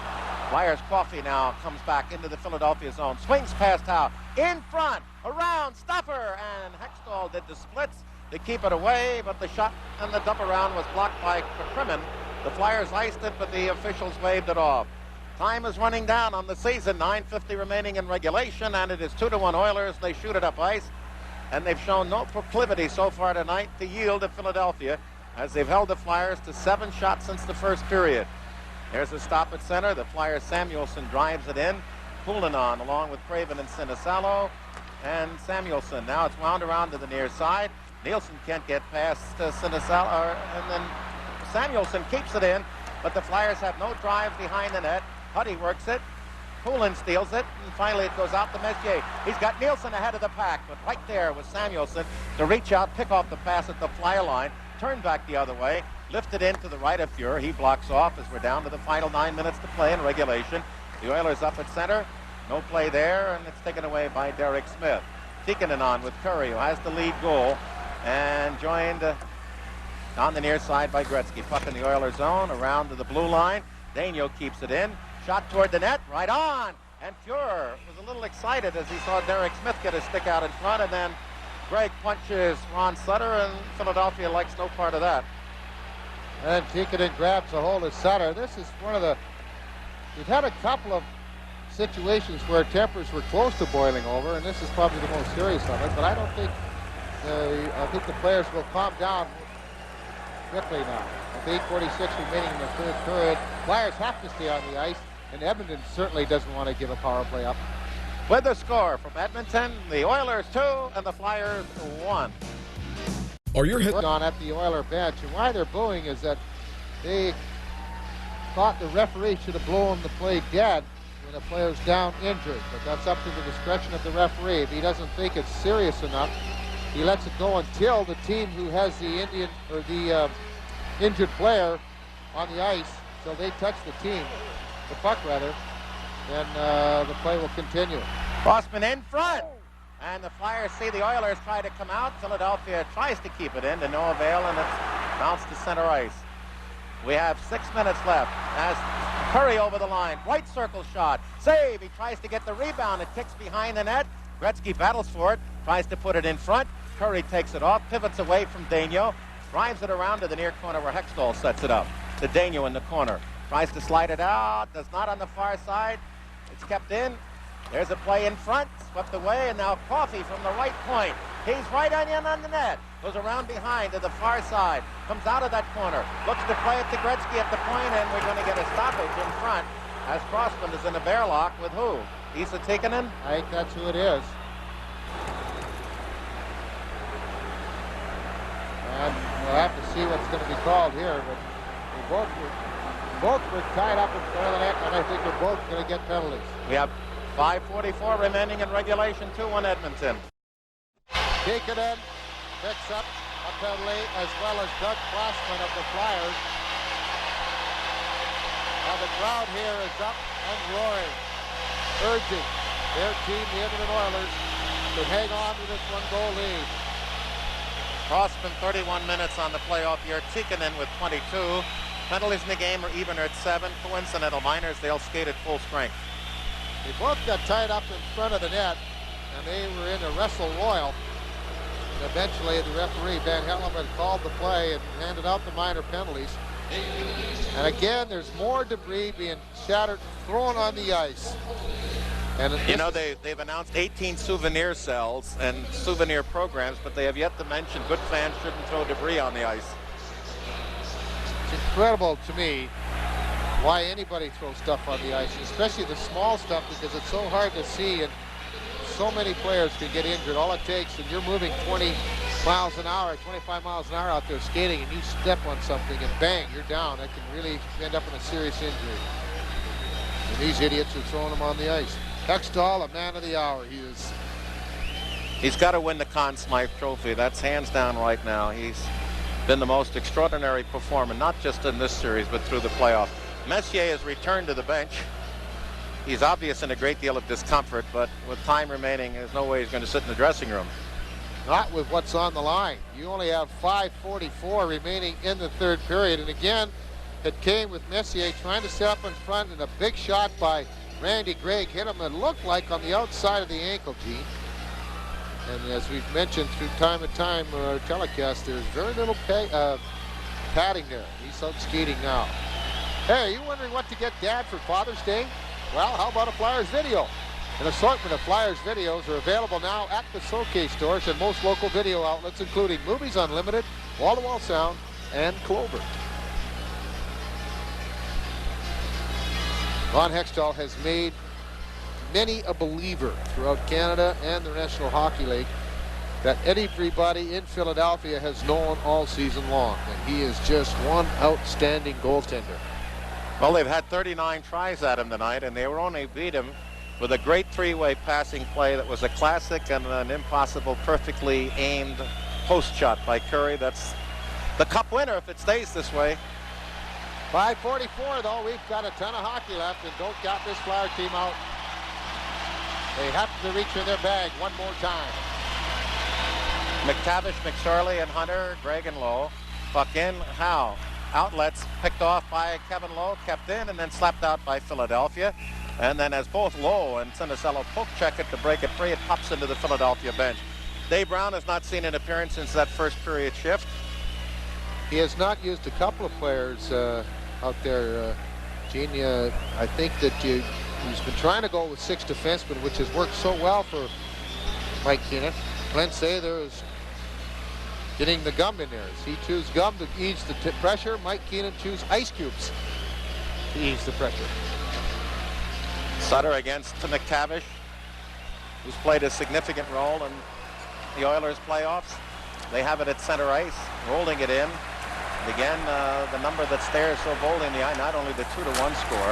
Flyers Coffey now comes back into the Philadelphia zone. Swings past Howe. In front. Around. Stopper. And Hextall did the splits to keep it away, but the shot and the dump around was blocked by Crimmon. The Flyers iced it, but the officials waved it off. Time is running down on the season. 9:50 remaining in regulation, and it is 2-1 Oilers. They shoot it up ice, and they've shown no proclivity so far tonight to yield to Philadelphia, as they've held the Flyers to 7 shots since the first period. There's a stop at center. The Flyers' Samuelson drives it in. Poulin on along with Craven and Sinisalo, and Samuelson. Now it's wound around to the near side. Nielsen can't get past Sinisalo, and then Samuelson keeps it in, but the Flyers have no drive behind the net. Huddy works it. Poulin steals it, and finally it goes out to Messier. He's got Nielsen ahead of the pack, but right there was Samuelson to reach out, pick off the pass at the Flyer line, turn back the other way, lift it in to the right of Fuhr. He blocks off as we're down to the final 9 minutes to play in regulation. The Oilers up at center. No play there, and it's taken away by Derek Smith. Tikkanen on with Curry, who has the lead goal, and joined on the near side by Gretzky. Puck in the Oilers zone, around to the blue line. Daigneault keeps it in. Shot toward the net, right on. And Fuhr was a little excited as he saw Derek Smith get a stick out in front, and then Greg punches Ron Sutter, and Philadelphia likes no part of that. And Tikkanen grabs a hold of Sutter. This is one of the... We've had a couple of situations where tempers were close to boiling over, and this is probably the most serious of it, but I don't think... I think the players will calm down quickly now. With 8:46 remaining in the third period, Flyers have to stay on the ice, and Edmonton certainly doesn't want to give a power play up. With the score from Edmonton, the Oilers 2 and the Flyers 1. Or your hit on at the Oiler bench, and why they're booing is that they thought the referee should have blown the play dead when the player's down injured, but that's up to the discretion of the referee. If he doesn't think it's serious enough, he lets it go until the team who has the injured player on the ice, so they touch the puck rather, then the play will continue. Bossman in front, and the Flyers see the Oilers try to come out. Philadelphia tries to keep it in to no avail, and it's bounced to center ice. We have 6 minutes left as Curry over the line, right circle shot, save. He tries to get the rebound. It kicks behind the net. Gretzky battles for it, tries to put it in front. Curry takes it off, pivots away from Daigneault, drives it around to the near corner where Hextall sets it up. To Daigneault in the corner. Tries to slide it out, does not on the far side. It's kept in. There's a play in front, swept away, and now Coffey from the right point. He's right on the net. Goes around behind to the far side. Comes out of that corner. Looks to play it to Gretzky at the point, and we're going to get a stoppage in front as Crossman is in a bear lock with who? Esa Tikkanen? I think that's who it is. And we'll have to see what's going to be called here, but both were tied up in front of the net, and I think they're both going to get penalties. We have 5:44 remaining in regulation, 2-1 Edmonton. Tikkanen picks up a penalty, as well as Doug Crossman of the Flyers. Now the crowd here is up and roaring, urging their team, the Edmonton Oilers, to hang on to this 1-goal lead. Crossman 31 minutes on the playoff year. Tikkanen with 22. Penalties in the game are even at 7. Coincidental minors, they'll skate at full strength. They both got tied up in front of the net, and they were in a wrestle royal. And eventually the referee, Van Helleman, called the play and handed out the minor penalties. And again, there's more debris being shattered, thrown on the ice. And you know, they've announced 18 souvenir cells and souvenir programs, but they have yet to mention good fans shouldn't throw debris on the ice. It's incredible to me why anybody throws stuff on the ice, especially the small stuff, because it's so hard to see, and so many players can get injured. All it takes, and you're moving 20 miles an hour, 25 miles an hour out there skating, and you step on something and bang, you're down. That can really end up in a serious injury. And these idiots are throwing them on the ice. Hextall, a man of the hour, he is. He's got to win the Conn Smythe Trophy. That's hands down right now. He's been the most extraordinary performer, not just in this series, but through the playoffs. Messier has returned to the bench. He's obvious in a great deal of discomfort, but with time remaining, there's no way he's going to sit in the dressing room. Not with what's on the line. You only have 5:44 remaining in the third period, and again, It came with Messier trying to set up in front, and a big shot by Randy Gregg hit him. It looked like on the outside of the ankle, Gene. And as we've mentioned through time and time our telecast, there's very little padding there. He's out skating now. Hey, are you wondering what to get Dad for Father's Day? Well, how about a Flyers video? An assortment of Flyers videos are available now at the Showcase stores and most local video outlets, including Movies Unlimited, Wall-to-Wall Sound, and Clover. Ron Hextall has made many a believer throughout Canada and the National Hockey League that everybody in Philadelphia has known all season long, and he is just one outstanding goaltender. Well, they've had 39 tries at him tonight, and they were only beat him with a great three-way passing play that was a classic and an impossible, perfectly aimed post shot by Curry. That's the cup winner if it stays this way. 5:44 though, we've got a ton of hockey left, and don't count this Flyer team out. They have to reach in their bag one more time. McTavish, McSorley, and Hunter, Gregg and Lowe. Puck in, Howe. Outlets picked off by Kevin Lowe, kept in, and then slapped out by Philadelphia. And then as both Lowe and Sinicello poke check it to break it free, it pops into the Philadelphia bench. Dave Brown has not seen an appearance since that first period shift. He has not used a couple of players out there, Gene. I think that he's been trying to go with 6 defensemen, which has worked so well for Mike Keenan. Glenn Sather is getting the gum in there. He chooses gum to ease the pressure. Mike Keenan chooses ice cubes to ease the pressure. Sutter against McTavish, who's played a significant role in the Oilers playoffs. They have it at center ice, rolling it in. And again, the number that stares so boldly in the eye, not only the 2-1 score,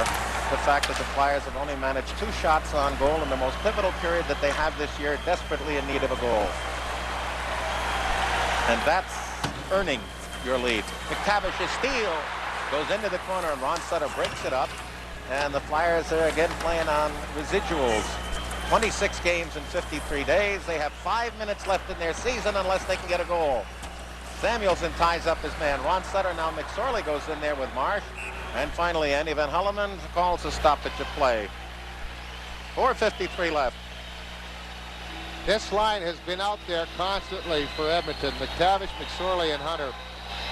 the fact that the Flyers have only managed 2 shots on goal in the most pivotal period that they have this year, desperately in need of a goal. And that's earning your lead. McTavish's steal goes into the corner, and Ron Sutter breaks it up. And the Flyers are again playing on residuals. 26 games in 53 days. They have 5 minutes left in their season unless they can get a goal. Samuelson ties up his man. Ron Sutter, now McSorley goes in there with Marsh. And finally, Andy Van Hulleman calls a stoppage of play. 4:53 left. This line has been out there constantly for Edmonton. McTavish, McSorley, and Hunter.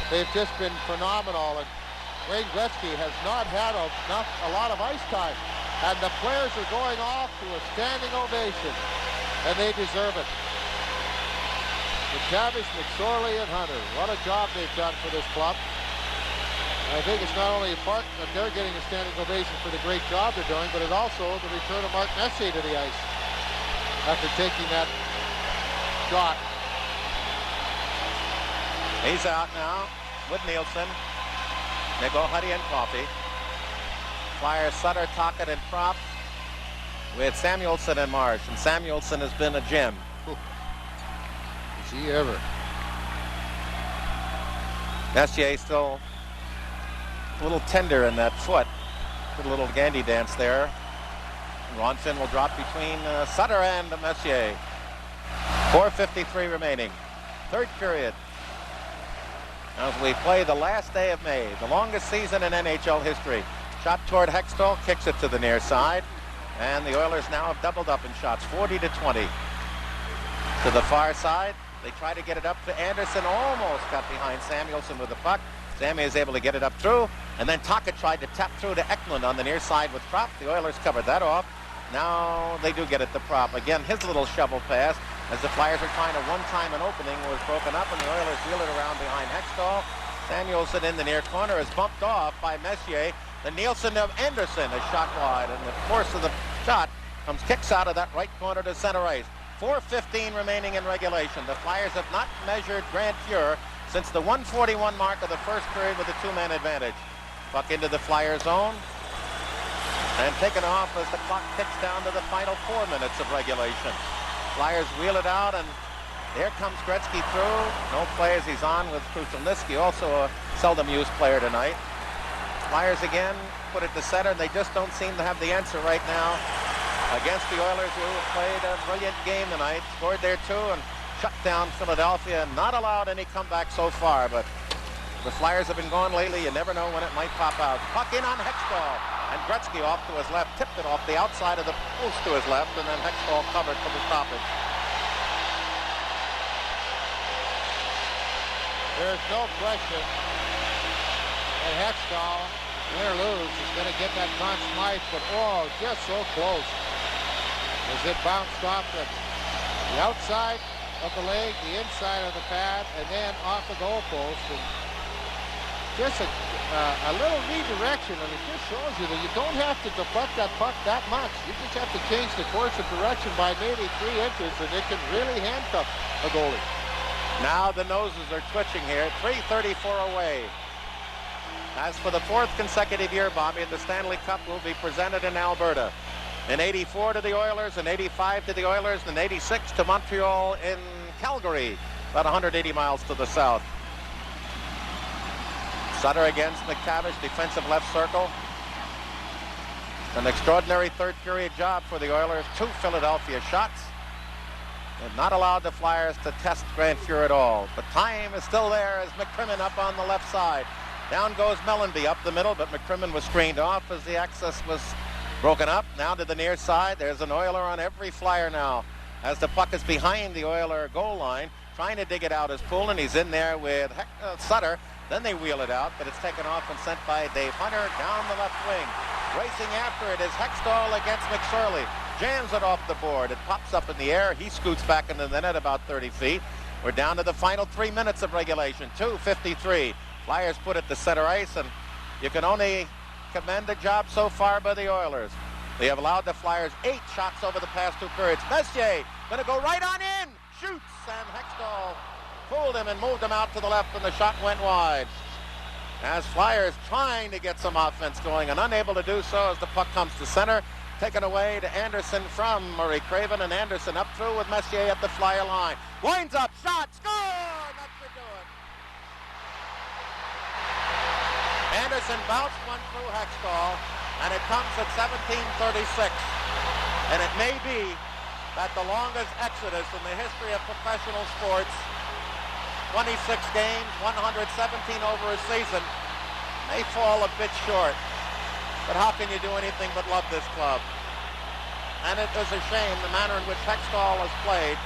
They've just been phenomenal. And Wayne Gretzky has not had a lot of ice time. And the players are going off to a standing ovation. And they deserve it. McTavish, McSorley, and Hunter. What a job they've done for this club. I think it's not only a part that they're getting a standing ovation for the great job they're doing, but it's also the return of Mark Messier to the ice after taking that shot. He's out now with Nielsen. They go Huddy and Coffey. Flyers Sutter, Tocchet, and Prop with Samuelson and Marsh. And Samuelson has been a gem. Is he ever? Messier still a little tender in that foot. Did a little Gandhi dance there. Ron Finn will drop between Sutter and Messier. 4:53 remaining. Third period. As we play the last day of May, the longest season in NHL history. Shot toward Hextall, kicks it to the near side. And the Oilers now have doubled up in shots, 40-20. To the far side, they try to get it up to Anderson, almost got behind Samuelson with the puck. Sammy is able to get it up through, and then Tocchet tried to tap through to Eklund on the near side with Prop. The Oilers covered that off. Now they do get it to Prop. Again, his little shovel pass, as the Flyers are trying to one-time an opening, was broken up, and the Oilers wheel it around behind Hextall. Samuelson in the near corner is bumped off by Messier. The Nielsen of Anderson is shot wide, and the force of the shot kicks out of that right corner to center ice. 4:15 remaining in regulation. The Flyers have not measured Grant Fuhr since the 1:41 mark of the first period with a 2-man advantage. Puck into the Flyer zone and taken off as the clock ticks down to the final 4 minutes of regulation. Flyers wheel it out, and there comes Gretzky through. No play as he's on with Krushelnyski, also a seldom used player tonight. Flyers again put it to center, and they just don't seem to have the answer right now against the Oilers, who have played a brilliant game tonight. Scored there too and shut down Philadelphia. Not allowed any comeback so far, but The Flyers have been going lately. You never know when it might pop out. Puck in on Hextall. And Gretzky off to his left, tipped it off the outside of the post to his left, and then Hextall covered for the stoppage. There's no question that Hextall, win or lose, is going to get that Conn Smythe, but oh, just so close. As it bounced off the outside of the leg, the inside of the pad, and then off the goalpost. And just a little redirection, and it just shows you that you don't have to deflect that puck that much. You just have to change the course of direction by maybe 3 inches, and it can really handcuff a goalie. Now the noses are twitching here. 3:34 away. As for the 4th consecutive year, Bobby, the Stanley Cup will be presented in Alberta. In 84 to the Oilers, in 85 to the Oilers, and in 86 to Montreal in Calgary, about 180 miles to the south. Sutter against McTavish, defensive left circle. An extraordinary third period job for the Oilers. 2 Philadelphia shots. And not allowed the Flyers to test Grant Fuhr at all. But time is still there as McCrimmon up on the left side. Down goes Mellenby up the middle, but McCrimmon was screened off as the access was broken up. Now to the near side. There's an Oiler on every Flyer now as the puck is behind the Oiler goal line. Trying to dig it out is Poulin. He's in there with Sutter. Then they wheel it out, but it's taken off and sent by Dave Hunter down the left wing. Racing after it is Hextall against McSorley. Jams it off the board. It pops up in the air. He scoots back into the net about 30 feet. We're down to the final 3 minutes of regulation. 2:53. Flyers put it to center ice, and you can only commend the job so far by the Oilers. They have allowed the Flyers 8 shots over the past 2 periods. Messier going to go right on in. Shoots, and Hextall pulled him and moved him out to the left, and the shot went wide. As Flyers trying to get some offense going and unable to do so as the puck comes to center. Taken away to Anderson from Murray Craven, and Anderson up through with Messier at the Flyer line. Winds up, shot, score! That should do it. Anderson bounced one through Hextall, and it comes at 17:36. And it may be that the longest exodus in the history of professional sports, 26 games, 117 over a season, may fall a bit short. But how can you do anything but love this club? And it is a shame the manner in which Hextall has played.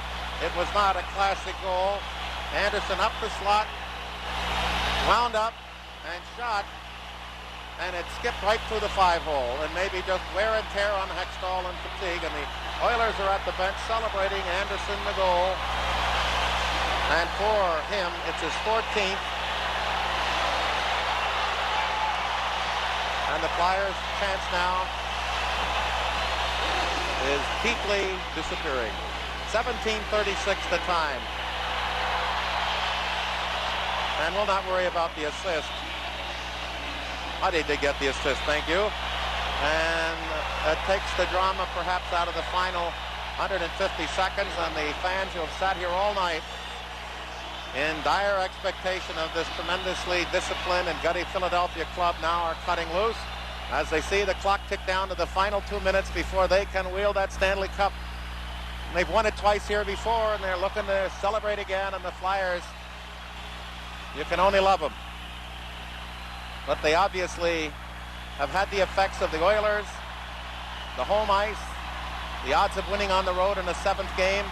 It was not a classic goal. Anderson up the slot, wound up and shot, and it skipped right through the 5-hole, and maybe just wear and tear on Hextall and fatigue. And the Oilers are at the bench celebrating Anderson the goal. And for him, it's his 14th. And the Flyers' chance now is deeply disappearing. 17:36 the time. And we'll not worry about the assist. Huddy did get the assist, thank you. And it takes the drama perhaps out of the final 150 seconds, and the fans who have sat here all night in dire expectation of this tremendously disciplined and gutty Philadelphia club now are cutting loose as they see the clock tick down to the final 2 minutes before they can wield that Stanley Cup. They've won it twice here before, and they're looking to celebrate again, and the Flyers, you can only love them. But they obviously have had the effects of the Oilers, the home ice, the odds of winning on the road in a 7th game,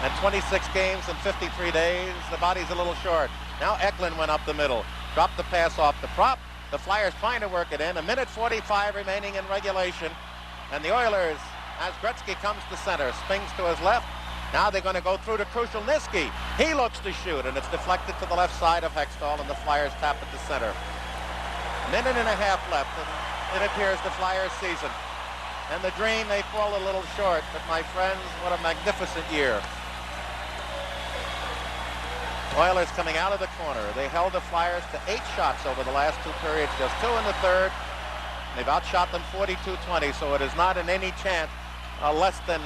and 26 games in 53 days. The body's a little short. Now Eklund went up the middle, dropped the pass off the prop. The Flyers trying to work it in. 1:45 remaining in regulation. And the Oilers, as Gretzky comes to center, swings to his left. Now they're going to go through to Krushelnyski. He looks to shoot, and it's deflected to the left side of Hextall, and the Flyers tap it to center. 1.5 minutes left, and it appears the Flyers season. And the dream may fall a little short, but my friends, what a magnificent year. Oilers coming out of the corner. They held the Flyers to 8 shots over the last 2 periods, just 2 in the third. They've outshot them 42-20, so it is not in any chance a less than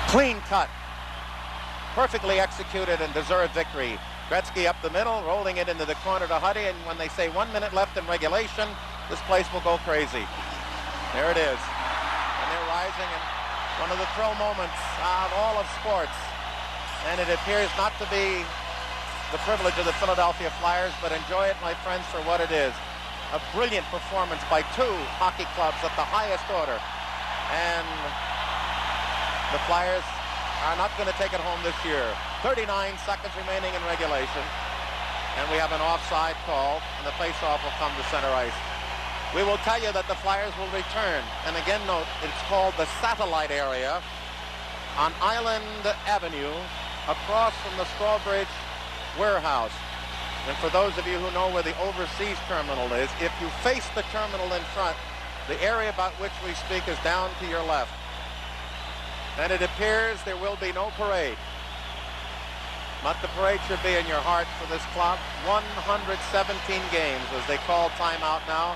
clean cut. Perfectly executed and deserved victory. Gretzky up the middle, rolling it into the corner to Huddy, and when they say 1 minute left in regulation, this place will go crazy. There it is. And they're rising in one of the thrill moments of all of sports. And it appears not to be the privilege of the Philadelphia Flyers, but enjoy it, my friends, for what it is. A brilliant performance by two hockey clubs at the highest order. And the Flyers are not going to take it home this year. 39 seconds remaining in regulation. And we have an offside call, and the faceoff will come to center ice. We will tell you that the Flyers will return. And again, note, it's called the satellite area on Island Avenue across from the Strawbridge warehouse. And for those of you who know where the overseas terminal is, if you face the terminal in front, the area about which we speak is down to your left. And it appears there will be no parade. But the parade should be in your heart for this club. 117 games as they call timeout now.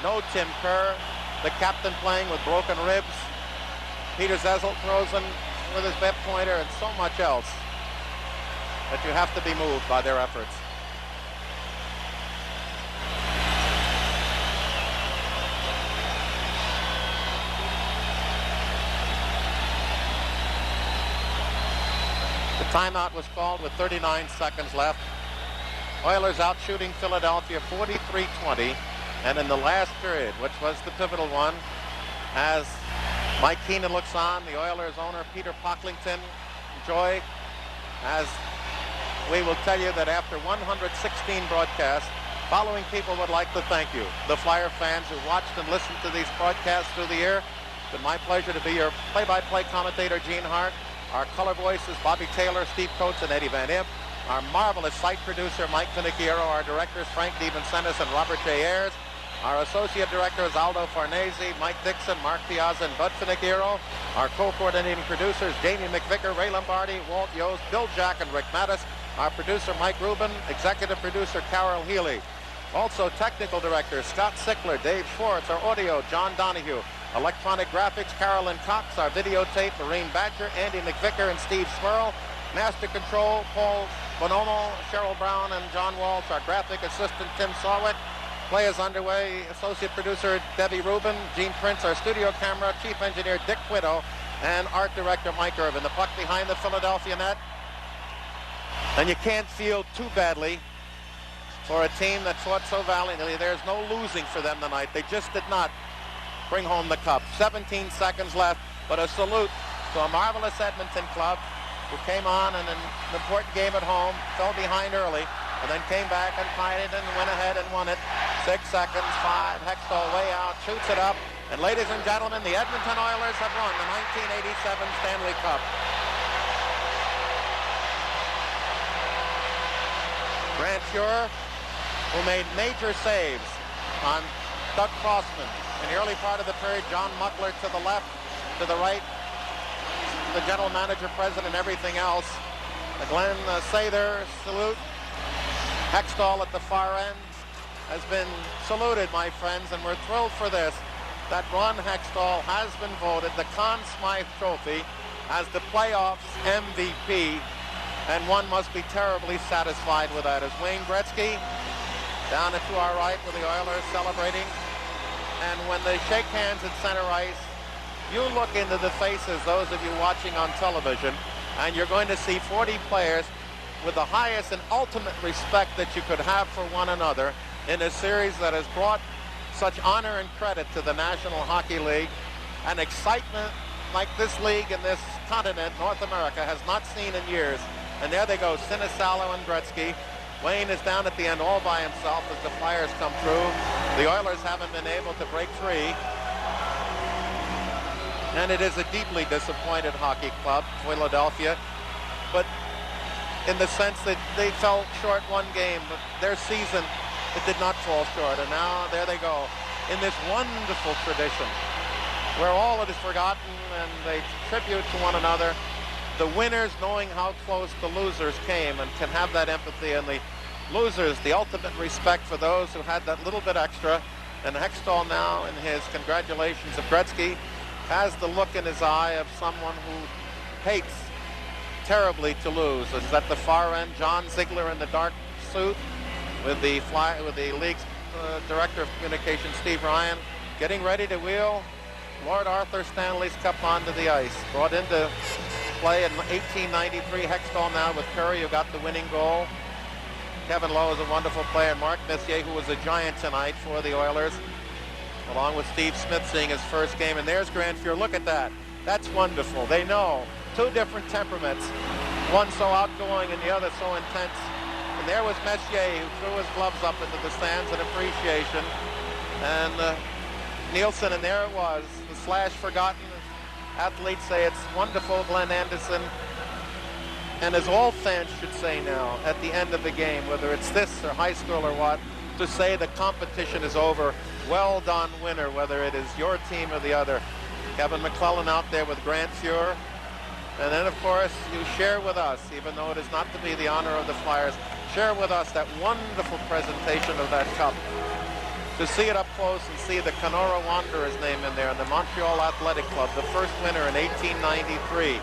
No Tim Kerr, the captain playing with broken ribs. Peter Zezel throws in with his bet pointer and so much else that you have to be moved by their efforts. The timeout was called with 39 seconds left. Oilers out shooting Philadelphia 43-20. And in the last period, which was the pivotal one, as Mike Keenan looks on, the Oilers owner Peter Pocklington, enjoy, as we will tell you that after 116 broadcasts, following people would like to thank you. The Flyer fans who watched and listened to these broadcasts through the year. It's been my pleasure to be your play-by-play commentator, Gene Hart. Our color voices, Bobby Taylor, Steve Coates, and Eddie Van Imp. Our marvelous site producer, Mike Finicchiero. Our directors, Frank DiVincentis and Robert J. Ayers. Our associate directors, Aldo Farnese, Mike Dixon, Mark Piazza, and Bud Finicchiero. Our co-coordinating producers, Jamie McVicker, Ray Lombardi, Walt Yost, Bill Jack, and Rick Mattis. Our producer, Mike Rubin. Executive producer, Carol Healy. Also, technical directors, Scott Sickler, Dave Schwartz. Our audio, John Donahue. Electronic graphics, Carolyn Cox. Our videotape, Lorraine Badger, Andy McVicker, and Steve Swirl. Master control, Paul Bonomo, Cheryl Brown, and John Waltz. Our graphic assistant, Tim Sawick. Play is underway. Associate producer, Debbie Rubin. Gene Prince, our studio camera. Chief engineer, Dick Quiddo. And art director, Mike Irvin. The puck behind the Philadelphia net. And you can't feel too badly for a team that fought so valiantly. There's no losing for them tonight. They just did not bring home the cup. 17 seconds left, but a salute to a marvelous Edmonton club who came on in an important game at home, fell behind early, and then came back and tied it and went ahead and won it. 6 seconds, 5, Hextall way out, shoots it up, and ladies and gentlemen, the Edmonton Oilers have won the 1987 Stanley Cup. Grant Fuhrer, who made major saves on Doug Crossman. In the early part of the period, John Muckler to the left, to the right, the general manager, president, everything else. The Glenn Sather salute. Hextall at the far end has been saluted, my friends, and we're thrilled for this, that Ron Hextall has been voted the Conn Smythe Trophy as the playoffs MVP, and one must be terribly satisfied with that. As Wayne Gretzky down to our right with the Oilers celebrating. And when they shake hands at center ice, you look into the faces, those of you watching on television, and you're going to see 40 players with the highest and ultimate respect that you could have for one another in a series that has brought such honor and credit to the National Hockey League. An excitement like this league and this continent, North America, has not seen in years. And there they go, Sinisalo and Gretzky. Wayne is down at the end all by himself as the Flyers come through. The Oilers haven't been able to break free. And it is a deeply disappointed hockey club, Philadelphia. But in the sense that they fell short one game, but their season, it did not fall short. And now there they go in this wonderful tradition where all it is forgotten and they tribute to one another. The winners knowing how close the losers came and can have that empathy, and the losers the ultimate respect for those who had that little bit extra. And Hextall now, in his congratulations of Gretzky, has the look in his eye of someone who hates terribly to lose. It's at the far end, John Ziegler in the dark suit with the league's director of communications, Steve Ryan, getting ready to wheel Lord Arthur Stanley's Cup onto the ice. Brought into play in 1893, Hextall now with Curry, who got the winning goal. Kevin Lowe is a wonderful player. Mark Messier, who was a giant tonight for the Oilers, along with Steve Smith seeing his first game. And there's Grant Fuhr. Look at that. That's wonderful. They know two different temperaments, one so outgoing and the other so intense. And there was Messier, who threw his gloves up into the stands in appreciation. And Nielsen, and there it was, the slash forgotten. Athletes say it's wonderful, Glenn Anderson. And as all fans should say now, at the end of the game, whether it's this or high school or what, to say the competition is over. Well done, winner, whether it is your team or the other. Kevin McClellan out there with Grant Fuhr. And then, of course, you share with us, even though it is not to be the honor of the Flyers, share with us that wonderful presentation of that cup. To see it up close and see the Kenora Wanderers name in there and the Montreal Athletic Club, the first winner in 1893.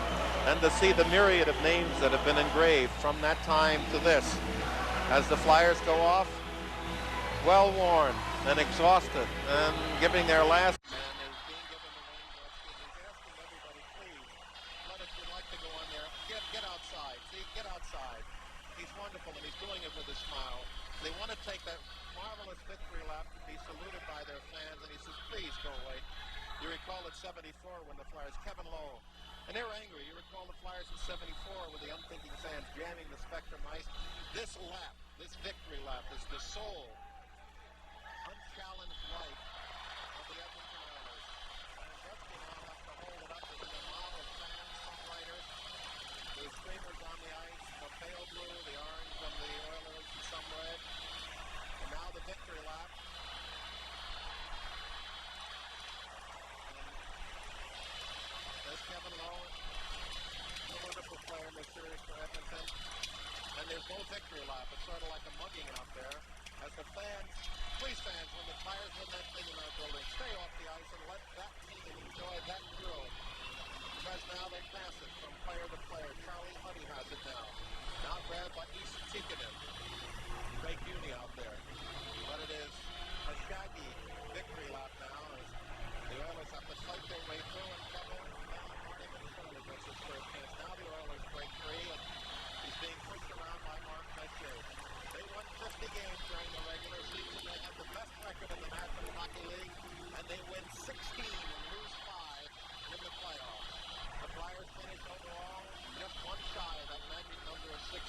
And to see the myriad of names that have been engraved from that time to this. As the Flyers go off, well worn and exhausted and giving their last. And is being given the wing. He's asking everybody, please, let if you'd like to go on there, get outside. See, get outside. He's wonderful and he's doing it with a smile. They want to take that marvelous victory lap to be saluted by their fans, and he says, please go away. You recall at 74 when the Flyers, Kevin Lowe, and they were angry. You recall the Flyers in 74 with the unthinking fans jamming the Spectrum ice. This lap, this victory lap, is the sole, unchallenged life of the Edmonton Oilers. And Gretzky now has to hold it up as an mob of fans, some writers, the streamers on the ice, the pale blue, the orange of the Oilers, and some red. And now the victory lap. There's Kevin Lowe, a wonderful player in this series for Edmonton. And there's no victory lap. It's sort of like a mugging out there. As the fans, please fans, when the Flyers win that thing in our building, stay off the ice and let that team enjoy that thrill. Because now they pass it from player to player. Charlie Huddy has it now. Now grabbed by Issa Tikkanen. Great beauty out there. But it is a shaggy victory lap now as the Oilers have to fight their way through, and Kevin Marty McClellan gets his first chance. Now the Oilers break free, and he's being pushed around by Mark Messier. They won 50 games during the regular season. They have the best record in the National Hockey League, and they win 16 and lose 5 in the playoffs. The Flyers finished overall just one shy of that magic number of 16,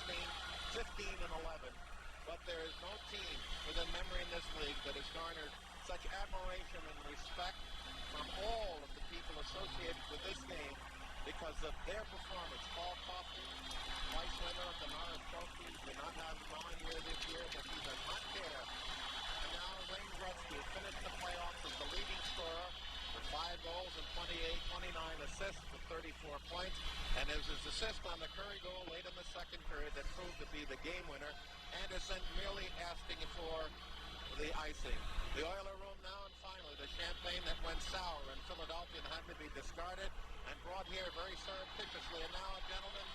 15 and 11. But there is no team within memory in this league that has garnered such admiration and respect from all of the people associated with this game because of their performance. Paul Coffey, vice winner of the Norris Trophy, did not have him on here this year, but he does not care. And now Wayne Gretzky finished the playoffs as the leading scorer with 5 goals and 29 assists with 34 points. And it was his assist on the Curry goal late in the second period that proved to be the game winner. Anderson merely asking for the icing. The Oiler room now, and finally the champagne that went sour in Philadelphia and had to be discarded and brought here very surreptitiously. And now a gentleman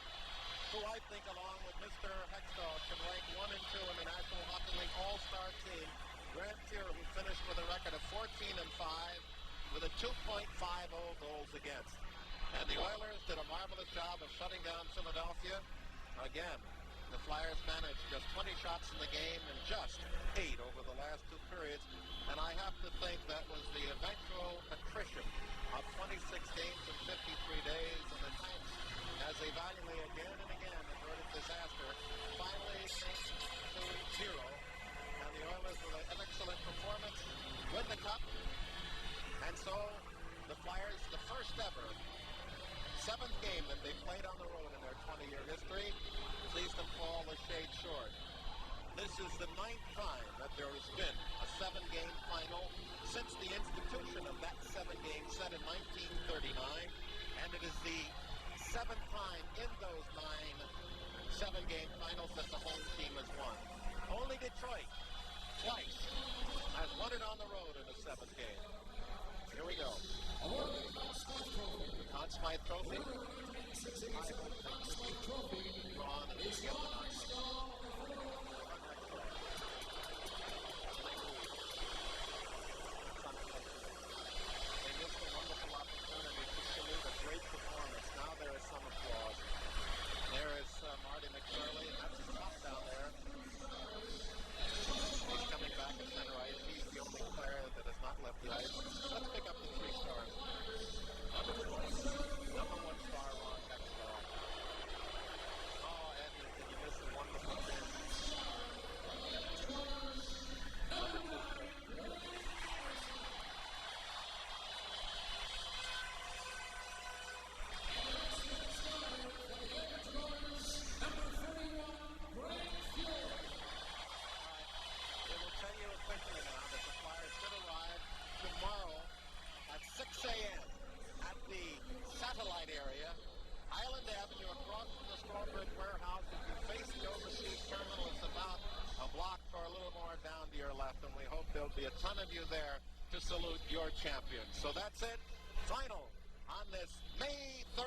who I think, along with Mr. Hextall, can rank 1 and 2 in the National Hockey League All-Star team. Grant Fuhr, who finished with a record of 14 and 5 with a 2.50 goals against. And the Oilers did a marvelous job of shutting down Philadelphia. Again, the Flyers managed just 20 shots in the game and just 8 over the last 2 periods. And I have to think that was the eventual attrition of 26 games in 53 days. And the Tanks, as they valiantly again and again averted disaster, finally came to 0. And the Oilers, with an excellent performance, win the cup. And so the Flyers, the first ever 7th game that they played on the road in their 20-year history, sees them fall a shade short. This is the 9th time that there has been a 7-game final since the institution of that 7-game set in 1939, and it is the 7th time in those 9 7-game finals that the home team has won. Only Detroit, twice, has won it on the road in a 7th game. Here we go. Conn Smythe Trophy. Ron and get the nice. They missed a wonderful opportunity to salute a great performance. Now there is some applause. There is Marty McCurley, and that's tough down there. Grand Avenue across from the Strawbridge Warehouse. If you face the overseas terminal, it's about a block or a little more down to your left, and we hope there'll be a ton of you there to salute your champions. So that's it. Final on this May 31.